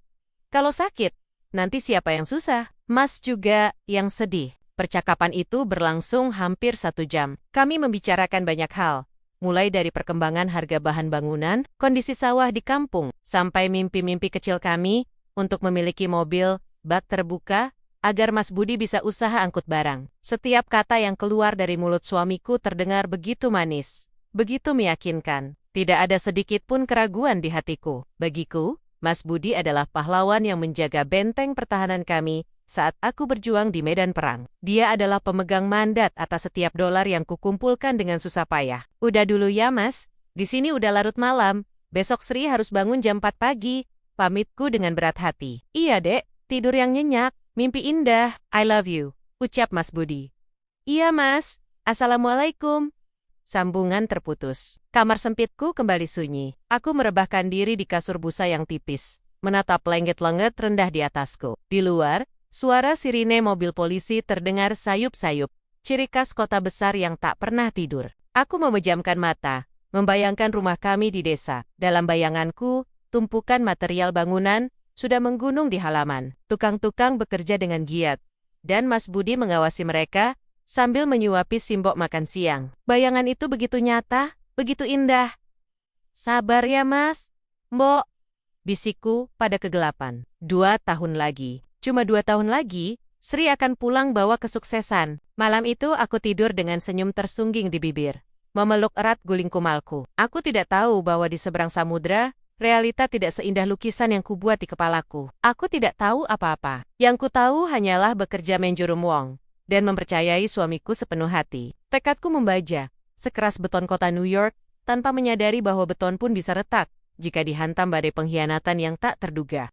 Speaker 1: Kalau sakit, nanti siapa yang susah? Mas juga yang sedih. Percakapan itu berlangsung hampir 1 jam. Kami membicarakan banyak hal, mulai dari perkembangan harga bahan bangunan, kondisi sawah di kampung, sampai mimpi-mimpi kecil kami untuk memiliki mobil bak terbuka agar Mas Budi bisa usaha angkut barang. Setiap kata yang keluar dari mulut suamiku terdengar begitu manis, begitu meyakinkan. Tidak ada sedikit pun keraguan di hatiku. Bagiku, Mas Budi adalah pahlawan yang menjaga benteng pertahanan kami saat aku berjuang di medan perang. Dia adalah pemegang mandat atas setiap dolar yang kukumpulkan dengan susah payah. Udah dulu ya, Mas. Di sini udah larut malam. Besok Sri harus bangun jam 4 pagi. Pamitku dengan berat hati. Iya, Dek. Tidur yang nyenyak. Mimpi indah. I love you. Ucap Mas Budi. Iya, Mas. Assalamualaikum. Sambungan terputus. Kamar sempitku kembali sunyi. Aku merebahkan diri di kasur busa yang tipis, menatap langit-langit rendah di atasku. Di luar, suara sirine mobil polisi terdengar sayup-sayup, ciri khas kota besar yang tak pernah tidur. Aku memejamkan mata, membayangkan rumah kami di desa. Dalam bayanganku, tumpukan material bangunan sudah menggunung di halaman. Tukang-tukang bekerja dengan giat, dan Mas Budi mengawasi mereka sambil menyuapi Simbok makan siang. Bayangan itu begitu nyata, begitu indah. Sabar ya, Mas. Mbok, bisikku pada kegelapan. 2 tahun lagi. Cuma 2 tahun lagi, Sri akan pulang bawa kesuksesan. Malam itu aku tidur dengan senyum tersungging di bibir, memeluk erat guling kumalku. Aku tidak tahu bahwa di seberang samudra, realita tidak seindah lukisan yang kubuat di kepalaku. Aku tidak tahu apa-apa. Yang ku tahu hanyalah bekerja menjurum wong dan mempercayai suamiku sepenuh hati. Tekadku membaja, sekeras beton kota New York, tanpa menyadari bahwa beton pun bisa retak jika dihantam badai pengkhianatan yang tak terduga.